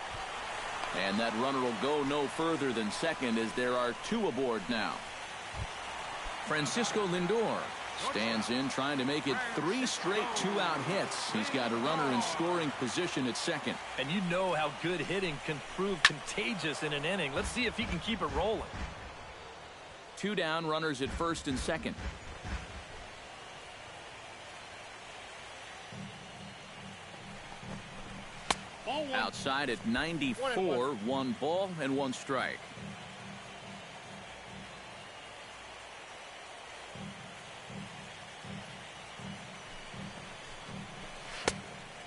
And that runner will go no further than second as there are 2 aboard now. Francisco Lindor stands in trying to make it 3 straight 2-out hits. He's got a runner in scoring position at second. And you know how good hitting can prove contagious in an inning. Let's see if he can keep it rolling. 2 down, runners at first and second. Outside at 94, 1 ball and 1 strike.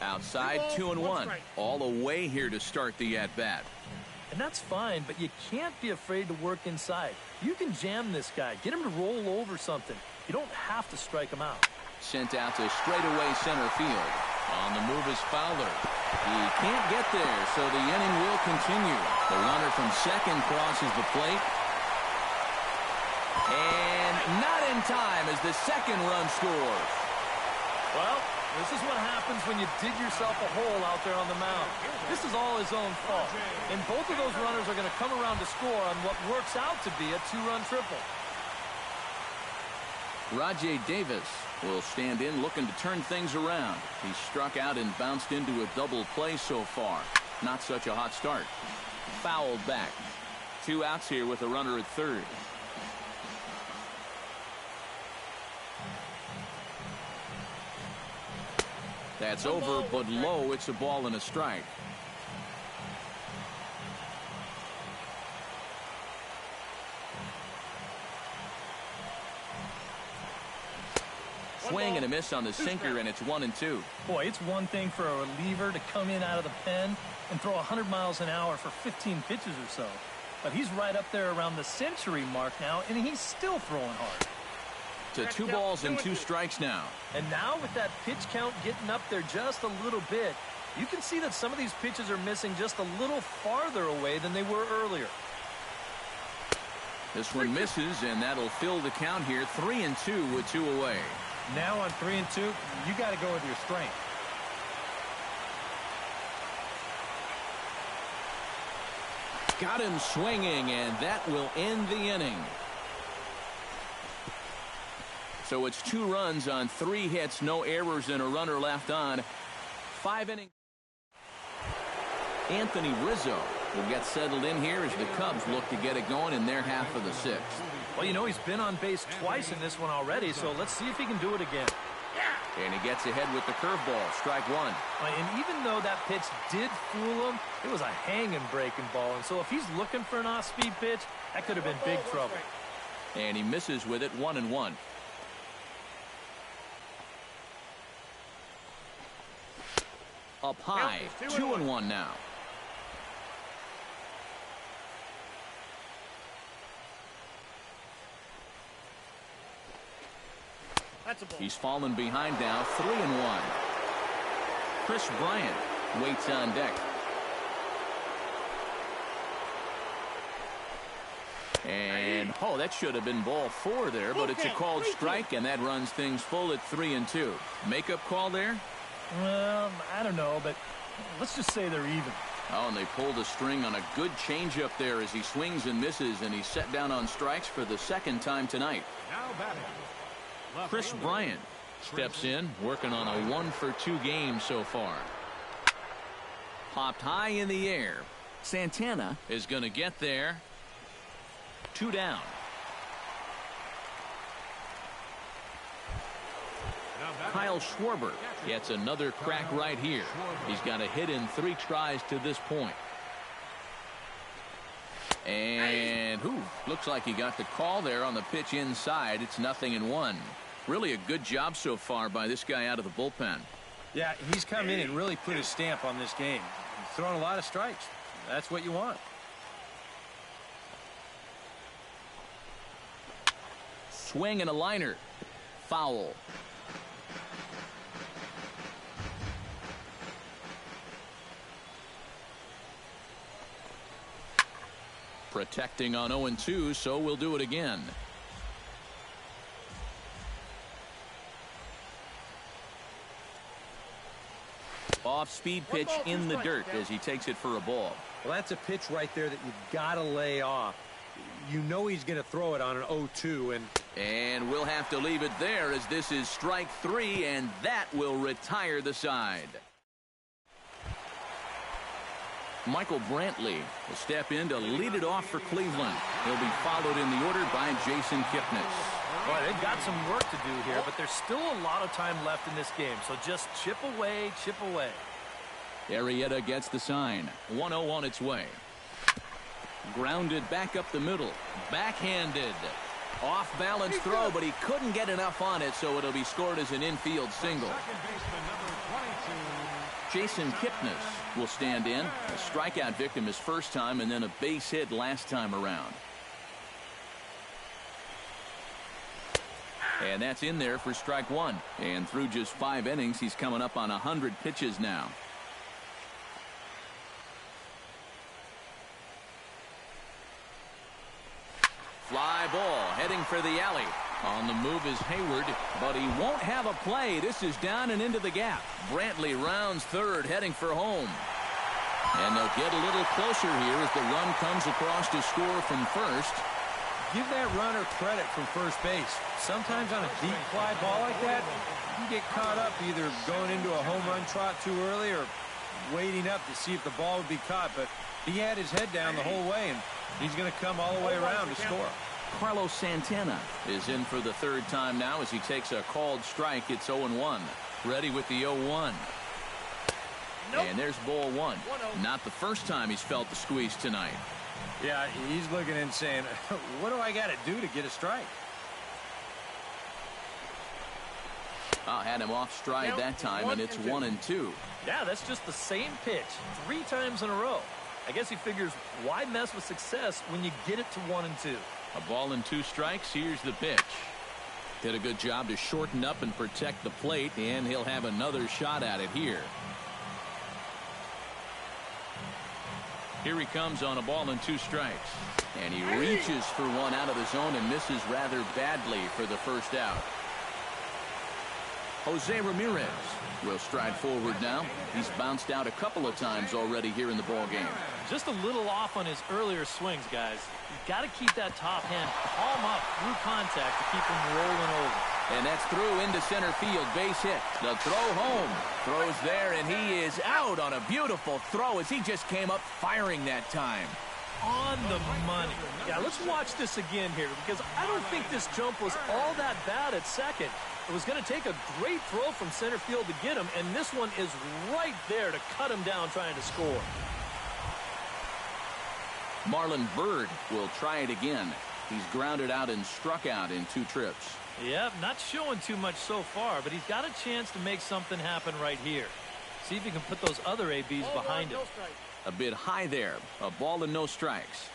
Outside 2 and 1. All away here to start the at-bat. And that's fine, but you can't be afraid to work inside. You can jam this guy, get him to roll over something. You don't have to strike him out. Sent out to straightaway center field. On the move is Fowler. He can't get there, so the inning will continue. The runner from second crosses the plate. And not in time as the second run scores. Well, this is what happens when you dig yourself a hole out there on the mound. This is all his own fault. And both of those runners are going to come around to score on what works out to be a 2-run triple. Rajai Davis will stand in looking to turn things around. He struck out and bounced into a double play so far. Not such a hot start. Fouled back. 2 outs here with a runner at third. That's over, but low. It's a ball and a strike. Swing and a miss on the sinker, and it's 1 and 2. Boy, it's one thing for a reliever to come in out of the pen and throw 100 miles an hour for 15 pitches or so. but he's right up there around the century mark now, and he's still throwing hard. To 2 balls and 2 strikes now. And now with that pitch count getting up there just a little bit, you can see that some of these pitches are missing just a little farther away than they were earlier. This one misses, and that'll fill the count here. 3-2 with 2 away. Now on 3-2, you got to go with your strength. Got him swinging, and that will end the inning. So it's 2 runs on 3 hits, no errors, and a runner left on. 5 innings. Anthony Rizzo will get settled in here as the Cubs look to get it going in their half of the 6th. Well, you know, he's been on base twice in this one already, so let's see if he can do it again. And he gets ahead with the curveball, strike 1. And even though that pitch did fool him, it was a hanging breaking ball. And so if he's looking for an off-speed pitch, that could have been big trouble. And he misses with it, 1-1. Up high, 2-1 now. He's fallen behind now, 3-1. Chris Bryant waits on deck. And, oh, that should have been ball 4 there, but it's a called strike, and that runs things full at 3-2. Makeup call there? Well, I don't know, but let's just say they're even. Oh, and they pulled a string on a good changeup there as he swings and misses, and he's set down on strikes for the 2nd time tonight. Now batting. Chris Bryant steps in, working on a 1-for-2 game so far. Popped high in the air. Santana is going to get there. 2 down. Kyle Schwarber gets another crack right here. He's got a hit in 3 tries to this point. And looks like he got the call there on the pitch inside. It's 0-1. Really a good job so far by this guy out of the bullpen. Yeah, he's come in and really put his stamp on this game. He's throwing a lot of strikes. That's what you want. Swing and a liner. Foul. Protecting on 0-2, so we'll do it again. Off-speed pitch in the dirt as he takes it for a ball. Well, that's a pitch right there that you've got to lay off. You know he's going to throw it on an 0-2, and we'll have to leave it there as this is strike 3, and that will retire the side. Michael Brantley will step in to lead it off for Cleveland. He'll be followed in the order by Jason Kipnis. Boy, they've got some work to do here, but there's still a lot of time left in this game, so just chip away, chip away. Arrieta gets the sign. 1-0 on its way. Grounded back up the middle. Backhanded. Off-balance throw, but he couldn't get enough on it, so it'll be scored as an infield single. Jason Kipnis will stand in. A strikeout victim his first time, and then a base hit last time around. And that's in there for strike 1. And through just 5 innings, he's coming up on 100 pitches now. Fly ball heading for the alley. On the move is Hayward, but he won't have a play. This is down and into the gap. Brantley rounds third, heading for home. And they'll get a little closer here as the run comes across to score from first. Give that runner credit from first base. Sometimes on a deep fly ball like that, you get caught up either going into a home run trot too early or waiting up to see if the ball would be caught. But he had his head down the whole way, and he's going to come all the way around to score. Carlos Santana is in for the 3rd time now as he takes a called strike. It's 0-1. Ready with the 0-1. Nope. And there's ball 1. Not the first time he's felt the squeeze tonight. Yeah, he's looking and saying, what do I got to do to get a strike? Had him off stride that time, and it's 1-2. Yeah, that's just the same pitch 3 times in a row. I guess he figures, why mess with success when you get it to 1 and 2? A ball and 2 strikes. Here's the pitch. Did a good job to shorten up and protect the plate, and he'll have another shot at it here. Here he comes on a ball and 2 strikes. And he reaches for one out of the zone and misses rather badly for the first out. Jose Ramirez will stride forward now. He's bounced out a couple of times already here in the ball game. Just a little off on his earlier swings, guys. You've got to keep that top hand palm up through contact to keep him rolling over. And that's through into center field. Base hit. The throw home. Throws there, and he is out on a beautiful throw as he just came up firing that time. On the money. Yeah, let's watch this again here, because I don't think this jump was all that bad at second. It was going to take a great throw from center field to get him, and this one is right there to cut him down trying to score. Marlon Byrd will try it again. He's grounded out and struck out in 2 trips. Yep, not showing too much so far, but he's got a chance to make something happen right here. See if he can put those other ABs behind him. A bit high there. A ball and no strikes.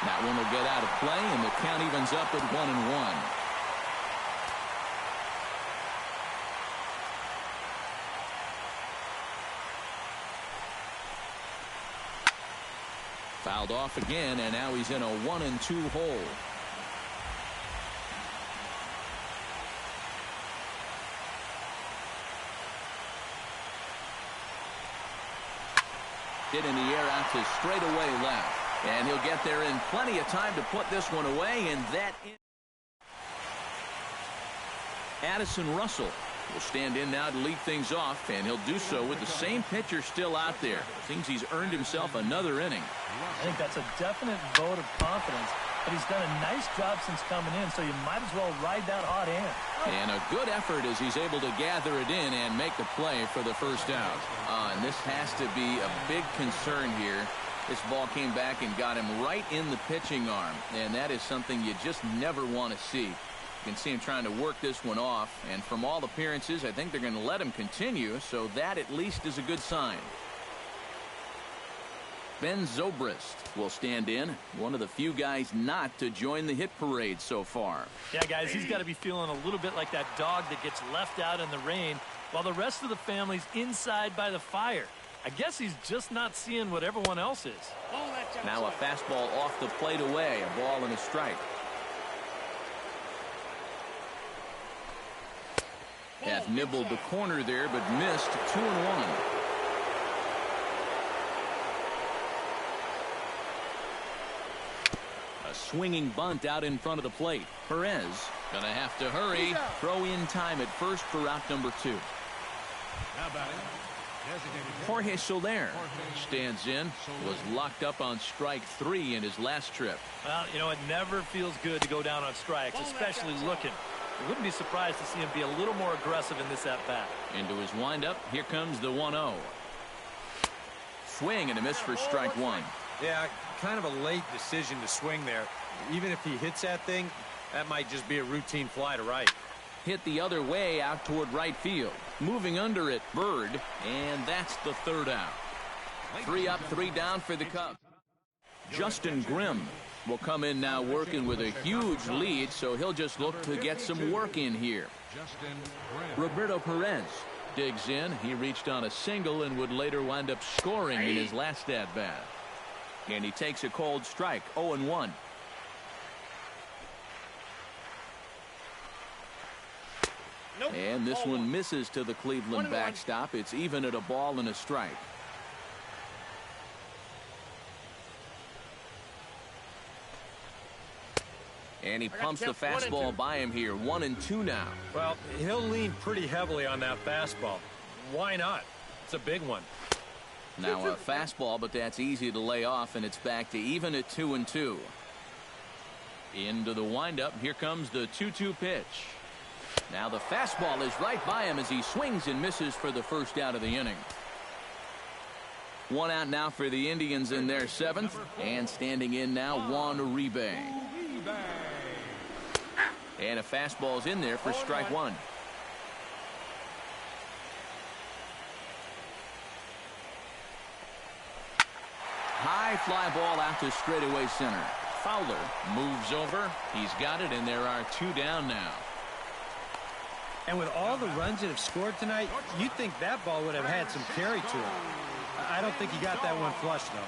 That one will get out of play, and the count evens up at 1-1. Fouled off again, and now he's in a 1-2 hole. Hit in the air out to straightaway left. And he'll get there in plenty of time to put this one away, and that Addison Russell will stand in now to lead things off, and he'll do so with the same pitcher still out there. Seems he's earned himself another inning. I think that's a definite vote of confidence, but he's done a nice job since coming in, so you might as well ride that hot hand. And a good effort as he's able to gather it in and make the play for the first out. And this has to be a big concern here. This ball came back and got him right in the pitching arm, and that is something you just never want to see. You can see him trying to work this one off, and from all appearances, I think they're going to let him continue, so that at least is a good sign. Ben Zobrist will stand in, one of the few guys not to join the hit parade so far. Yeah, guys, he's got to be feeling a little bit like that dog that gets left out in the rain while the rest of the family's inside by the fire. I guess he's just not seeing what everyone else is. Now a fastball off the plate away, a ball and a strike. Have nibbled the corner there, but missed 2-1. A swinging bunt out in front of the plate. Perez gonna have to hurry. Throw in time at first for route number 2. Now batting, designated Jorge Soler stands in. Was locked up on strike 3 in his last trip. Well, you know, it never feels good to go down on strikes, especially looking. I wouldn't be surprised to see him be a little more aggressive in this at-bat. Into his windup. Here comes the 1-0. Swing and a miss for strike 1. Yeah, kind of a late decision to swing there. Even if he hits that thing, that might just be a routine fly to right. Hit the other way out toward right field. Moving under it, Bird, and that's the third out. 3 up, 3 down for the Cubs. Justin Grimm will come in now working with a huge lead, so he'll just look to get some work in here. Justin Grimm. Roberto Perez digs in. He reached on a single and would later wind up scoring in his last at-bat. And he takes a cold strike, 0-1. And this one misses to the Cleveland backstop. It's even at a ball and a strike. And he pumps the fastball by him here. 1-2 now. Well, he'll lean pretty heavily on that fastball. Why not? It's a big one. Now a fastball, but that's easy to lay off, and it's back to even at 2-2. Into the windup. Here comes the 2-2 pitch. Now the fastball is right by him as he swings and misses for the first out of the inning. 1 out now for the Indians in their 7th, and standing in now, Juan Uribe. And a fastball's in there for strike one. High fly ball out to straightaway center. Fowler moves over. He's got it, and there are two down now. And with all the runs that have scored tonight, you'd think that ball would have had some carry to it. I don't think he got that one flush, though.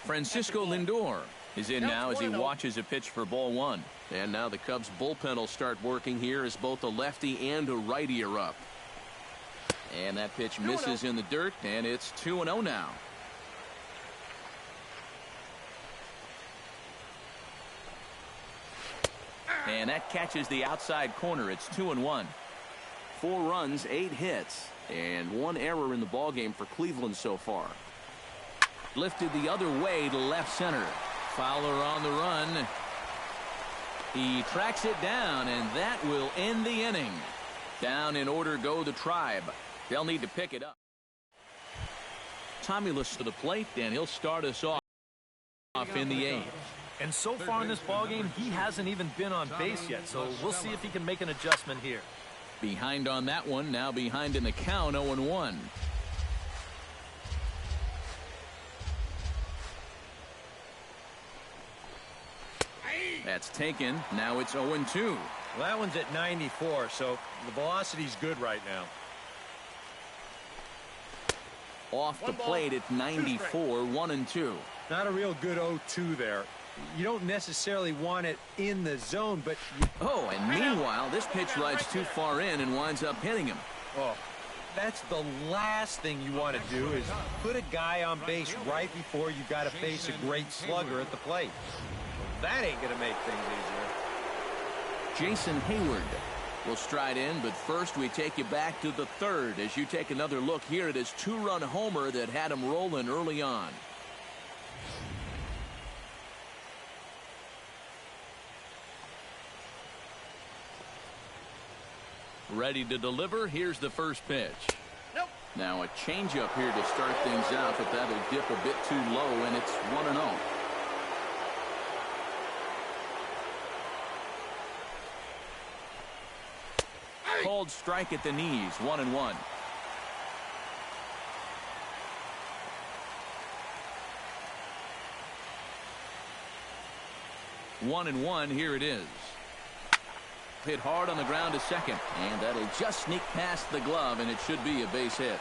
Francisco Lindor is in now as he watches a pitch for ball one. And now the Cubs bullpen will start working here as both a lefty and a righty are up. And that pitch misses in the dirt, and it's 2-0 now. And that catches the outside corner. It's 2-1. 4 runs, 8 hits, and 1 error in the ballgame for Cleveland so far. Lifted the other way to left center. Fowler on the run. He tracks it down, and that will end the inning. Down in order go the Tribe. They'll need to pick it up. Tommy Lis to the plate, and he'll start us off in the 8th. And so far in this ballgame, he hasn't even been on base yet, so we'll see if he can make an adjustment here. Behind on that one, now behind in the count, 0-1. That's taken. Now it's 0-2. Well, that one's at 94, so the velocity's good right now. Off the plate at 94, 1-2. Not a real good 0-2 there. You don't necessarily want it in the zone, but... Oh, and meanwhile, this pitch rides too far in and winds up hitting him. Oh, that's the last thing you want to do is put a guy on base right before you got to face a great slugger at the plate. That ain't going to make things easier. Jason Hayward will stride in, but first we take you back to the 3rd as you take another look here at his 2-run homer that had him rolling early on. Ready to deliver. Here's the first pitch. Nope. Now a changeup here to start things out, but that'll dip a bit too low, and it's 1-0. Called strike at the knees, 1-1. One and one, here it is. Hit hard on the ground to second, and that'll just sneak past the glove, and it should be a base hit.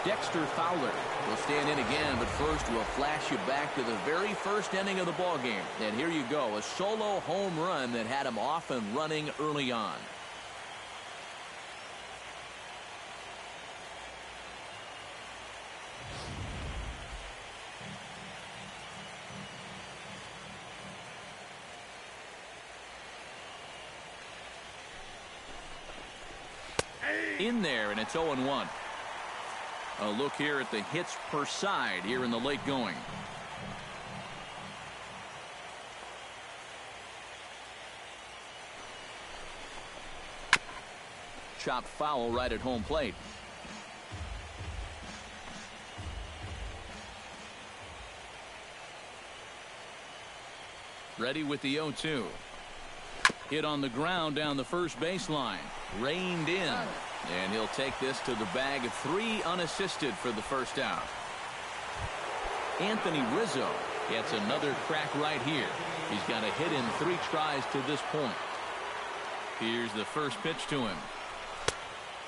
Dexter Fowler will stand in again, but first we'll flash you back to the very first inning of the ballgame. And here you go, a solo home run that had him off and running early on. In there, and it's 0-1. A look here at the hits per side here in the late going. Chopped foul right at home plate. Ready with the 0-2. Hit on the ground down the first baseline. Reined in. And he'll take this to the bag of 3 unassisted for the first out. Anthony Rizzo gets another crack right here. He's got a hit in 3 tries to this point. Here's the first pitch to him.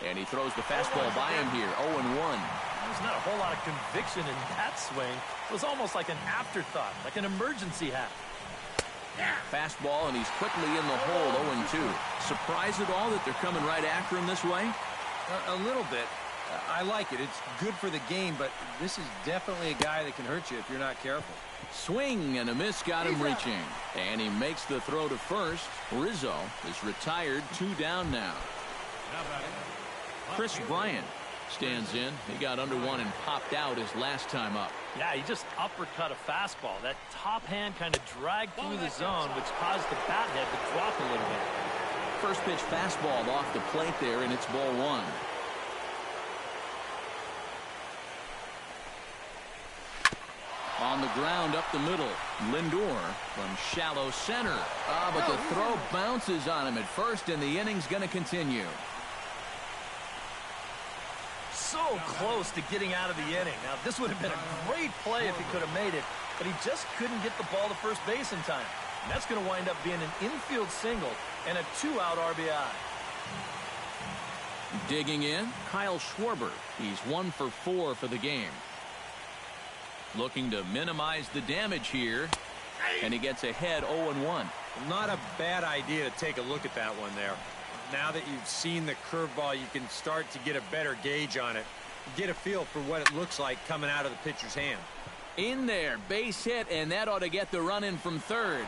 And he throws the fastball by him here, 0-1. There's not a whole lot of conviction in that swing. It was almost like an afterthought, like an emergency hat. Fastball, and he's quickly in the hole, 0-2. Surprised at all that they're coming right after him this way? A little bit. I like it. It's good for the game, but this is definitely a guy that can hurt you if you're not careful. Swing and a miss got him reaching. And he makes the throw to first. Rizzo is retired, 2 down now. Chris Bryant stands in. He got under one and popped out his last time up. Yeah, he just uppercut a fastball. That top hand kind of dragged through the zone, which caused the bat head to drop a little bit. First pitch fastball off the plate there, and it's ball 1. On the ground up the middle. Lindor from shallow center. But the throw bounces on him at first, and the inning's going to continue. So close to getting out of the inning. Now, this would have been a great play if he could have made it, but he just couldn't get the ball to first base in time. And that's going to wind up being an infield single and a 2-out RBI. Digging in, Kyle Schwarber. He's 1 for 4 for the game. Looking to minimize the damage here, and he gets ahead 0-1. Not a bad idea to take a look at that one there. Now that you've seen the curveball, you can start to get a better gauge on it. Get a feel for what it looks like coming out of the pitcher's hand. In there, base hit, and that ought to get the run in from third.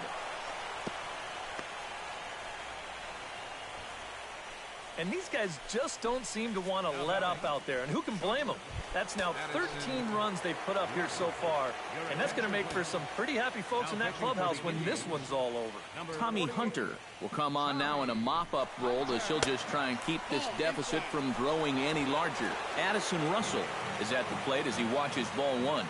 And these guys just don't seem to want to let up out there. And who can blame them? That's now 13 runs they've put up here so far. And that's going to make for some pretty happy folks in that clubhouse when this one's all over. Tommy Hunter will come on now in a mop-up role as he'll just try and keep this deficit from growing any larger. Addison Russell is at the plate as he watches ball 1.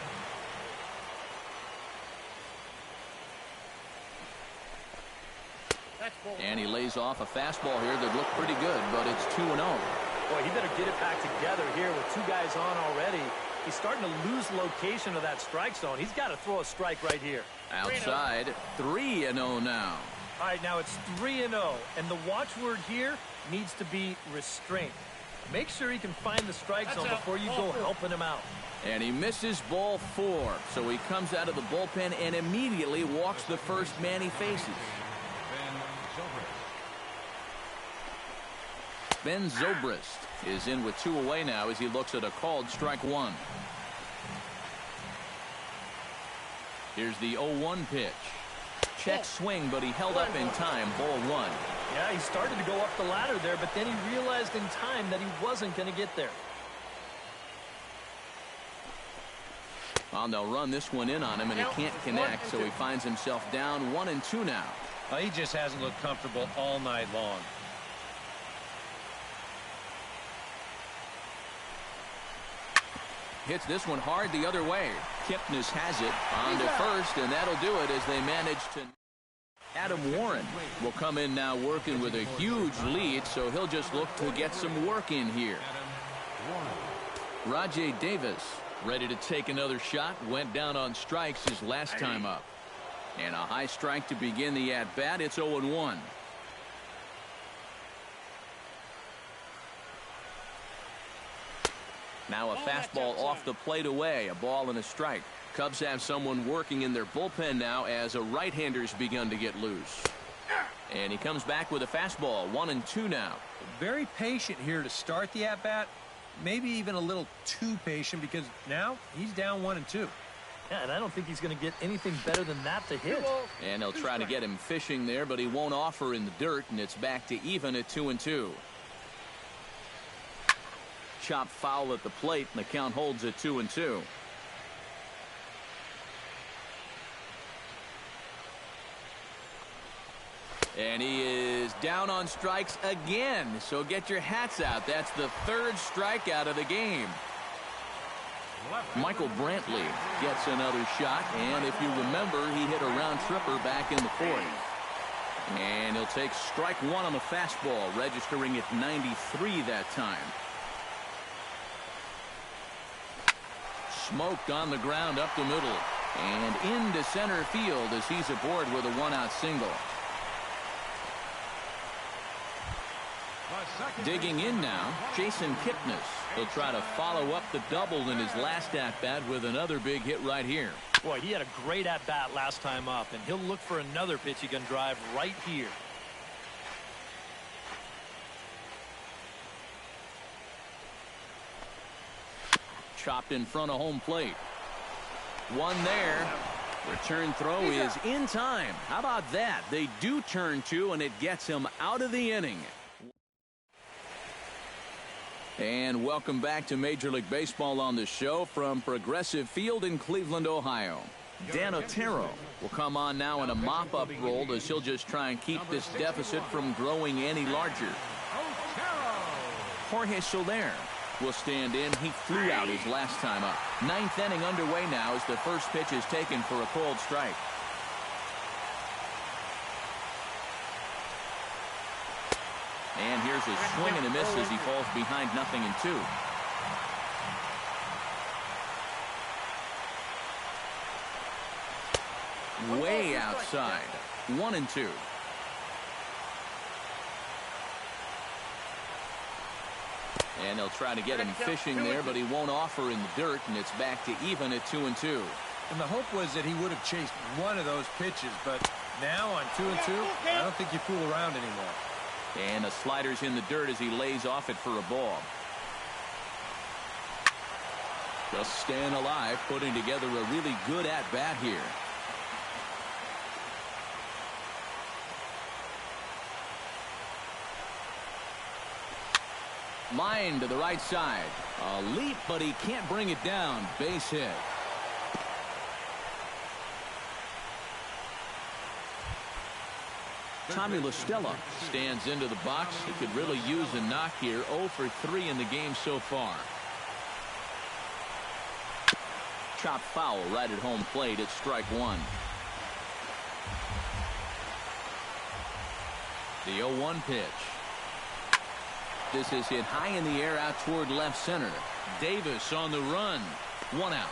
And he lays off a fastball here that looked pretty good, but it's 2-0. Boy, he better get it back together here with 2 guys on already. He's starting to lose location of that strike zone. He's got to throw a strike right here. Outside, 3-0 now. All right, now it's 3-0, and the watchword here needs to be restraint. Make sure he can find the strike zone before you go helping him out. And he misses ball 4, so he comes out of the bullpen and immediately walks the first man he faces. Ben Zobrist is in with 2 away now as he looks at a called strike 1. Here's the 0-1 pitch. Check swing, but he held up in time. Ball 1. Yeah, he started to go up the ladder there, but then he realized in time that he wasn't going to get there. Well, they'll run this one in on him, and he can't connect, so he finds himself down 1-2 now. Well, he just hasn't looked comfortable all night long. Hits this one hard the other way. Kipnis has it on to first, and that'll do it as they manage to. Adam Warren will come in now working with a huge lead, so he'll just look to get some work in here. Rajay Davis ready to take another shot. Went down on strikes his last time up. And a high strike to begin the at-bat. It's 0-1. Now a fastball off the plate away. A ball and a strike. Cubs have someone working in their bullpen now as a right-hander's begun to get loose. And he comes back with a fastball. 1-2 now. Very patient here to start the at-bat. Maybe even a little too patient because now he's down 1-2. Yeah, and I don't think he's going to get anything better than that to hit. And they'll try to get him fishing there, but he won't offer in the dirt, and it's back to even at 2-2. Chop foul at the plate, and the count holds at 2-2. And he is down on strikes again, so get your hats out. That's the 3rd strikeout of the game. Michael Brantley gets another shot, and if you remember, he hit a round tripper back in the 4th. And he'll take strike 1 on the fastball, registering at 93 that time. Smoked on the ground up the middle and into center field as he's aboard with a 1-out single. Digging in now, Jason Kipnis. He'll try to follow up the double in his last at-bat with another big hit right here. Boy, he had a great at-bat last time up, and he'll look for another pitch he can drive right here. Chopped in front of home plate. One there. Return throw is in time. How about that? They do turn 2, and it gets him out of the inning. And welcome back to Major League Baseball on the show from Progressive Field in Cleveland, Ohio. Dan Otero will come on now in a mop-up role as he'll just try and keep this deficit from growing any larger. Jorge Soler will stand in. He flew out his last time up. Ninth inning underway now as the first pitch is taken for a called strike. And here's a swing and a miss as he falls behind 0-2. Way outside. 1-2. And they'll try to get him fishing there, but he won't offer in the dirt, and it's back to even at 2-2. And the hope was that he would have chased one of those pitches, but now on 2-2, I don't think you fool around anymore. And the slider's in the dirt as he lays off it for a ball. Just staying alive, putting together a really good at-bat here. Line to the right side. A leap, but he can't bring it down. Base hit. Tommy La Stella stands into the box. He could really use a knock here. 0 for 3 in the game so far. Chopped foul right at home plate at strike one. The 0-1 pitch. This is hit high in the air out toward left center. Davis on the run. 1 out.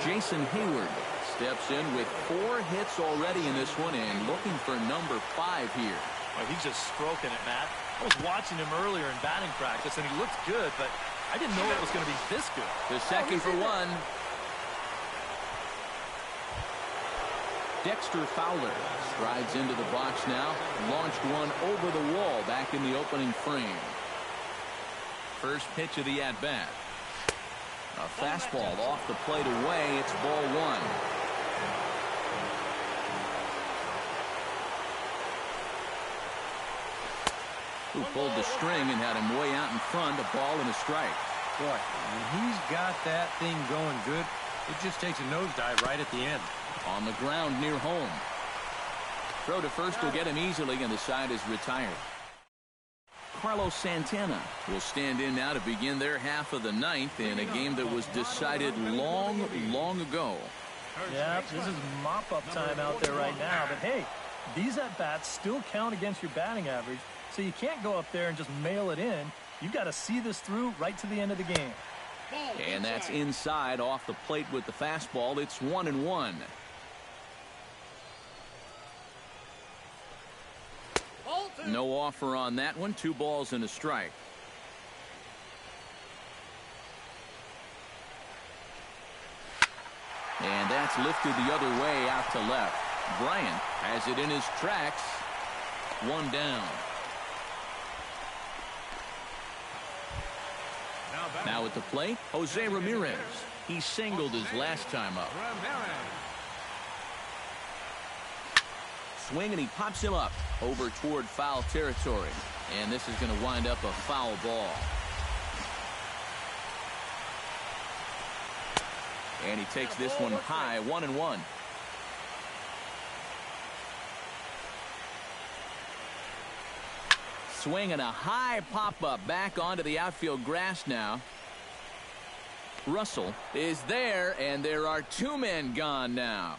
Jason Hayward steps in with 4 hits already in this one and looking for number 5 here. Oh, he's just stroking it, Matt. I was watching him earlier in batting practice, and he looked good, but I didn't know it was going to be this good. The second for 1. Dexter Fowler strides into the box now. Launched one over the wall back in the opening frame. First pitch of the at-bat. A fastball off the plate away. It's ball 1. Who pulled the string and had him way out in front. A ball and a strike. Boy, when he's got that thing going good, it just takes a nosedive right at the end. On the ground near home. Throw to first will get him easily, and the side is retired. Carlos Santana will stand in now to begin their half of the ninth in a game that was decided long ago. Yeah, this is mop-up time out there right now. But, hey, these at-bats still count against your batting average, so you can't go up there and just mail it in. You've got to see this through right to the end of the game. And that's inside off the plate with the fastball. It's 1-1. No offer on that one. 2 balls and a strike. And that's lifted the other way out to left. Bryant has it in his tracks. 1 down. Now at the plate, Jose Ramirez. He singled his last time up. Swing, and he pops him up over toward foul territory. And this is going to wind up a foul ball. And he takes this one high. 1-1. Swing and a high pop-up back onto the outfield grass now. Russell is there, and there are 2 men gone now.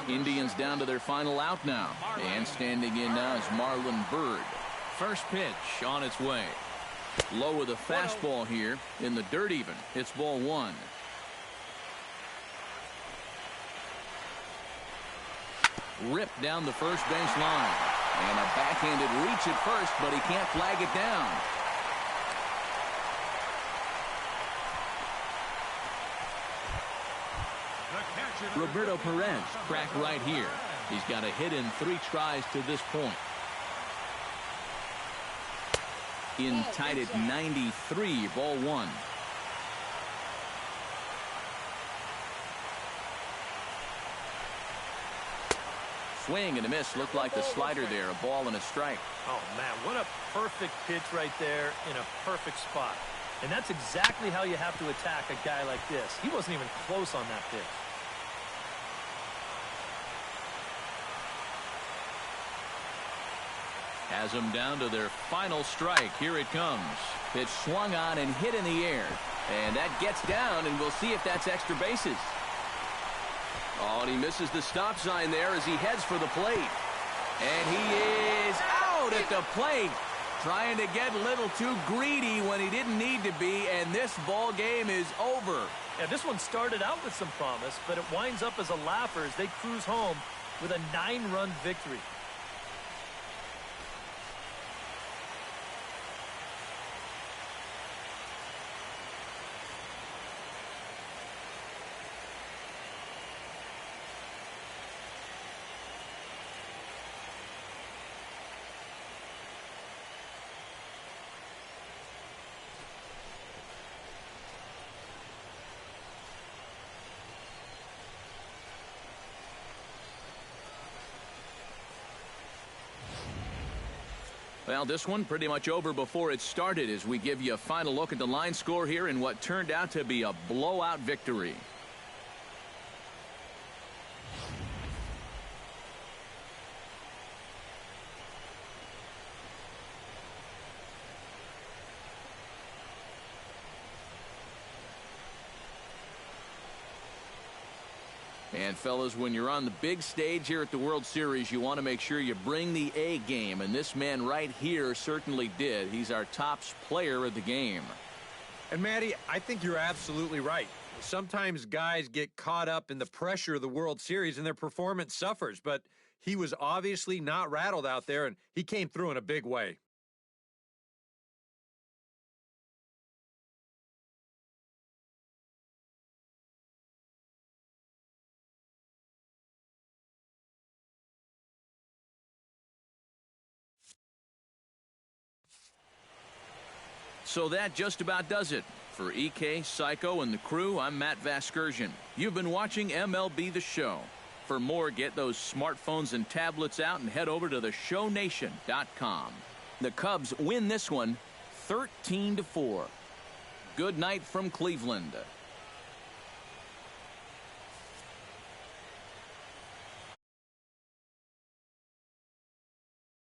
Indians down to their final out now. And standing in now is Marlon Byrd. First pitch on its way. Low with a fastball here in the dirt even. It's ball 1. Ripped down the first base line. And a backhanded reach at first, but he can't flag it down. Roberto Perez cracked right here. He's got a hit in 3 tries to this point. In tied at 93, ball 1. Swing and a miss. Looked like the slider there. A ball and a strike. Oh, man, what a perfect pitch right there in a perfect spot. And that's exactly how you have to attack a guy like this. He wasn't even close on that pitch. Has them down to their final strike. Here it comes. Pitch swung on and hit in the air. And that gets down, and we'll see if that's extra bases. Oh, and he misses the stop sign there as he heads for the plate. And he is out at the plate. Trying to get a little too greedy when he didn't need to be, and this ball game is over. Yeah, this one started out with some promise, but it winds up as a laugher as they cruise home with a 9-run victory. Well, this one pretty much over before it started as we give you a final look at the line score here in what turned out to be a blowout victory. And fellas, when you're on the big stage here at the World Series, you want to make sure you bring the A game, and this man right here certainly did. He's our top player of the game. And Matty, I think you're absolutely right. Sometimes guys get caught up in the pressure of the World Series and their performance suffers, but he was obviously not rattled out there, and he came through in a big way. So that just about does it. For EK, Psycho, and the crew, I'm Matt Vasgersian. You've been watching MLB The Show. For more, get those smartphones and tablets out and head over to theshownation.com. The Cubs win this one 13-4. Good night from Cleveland.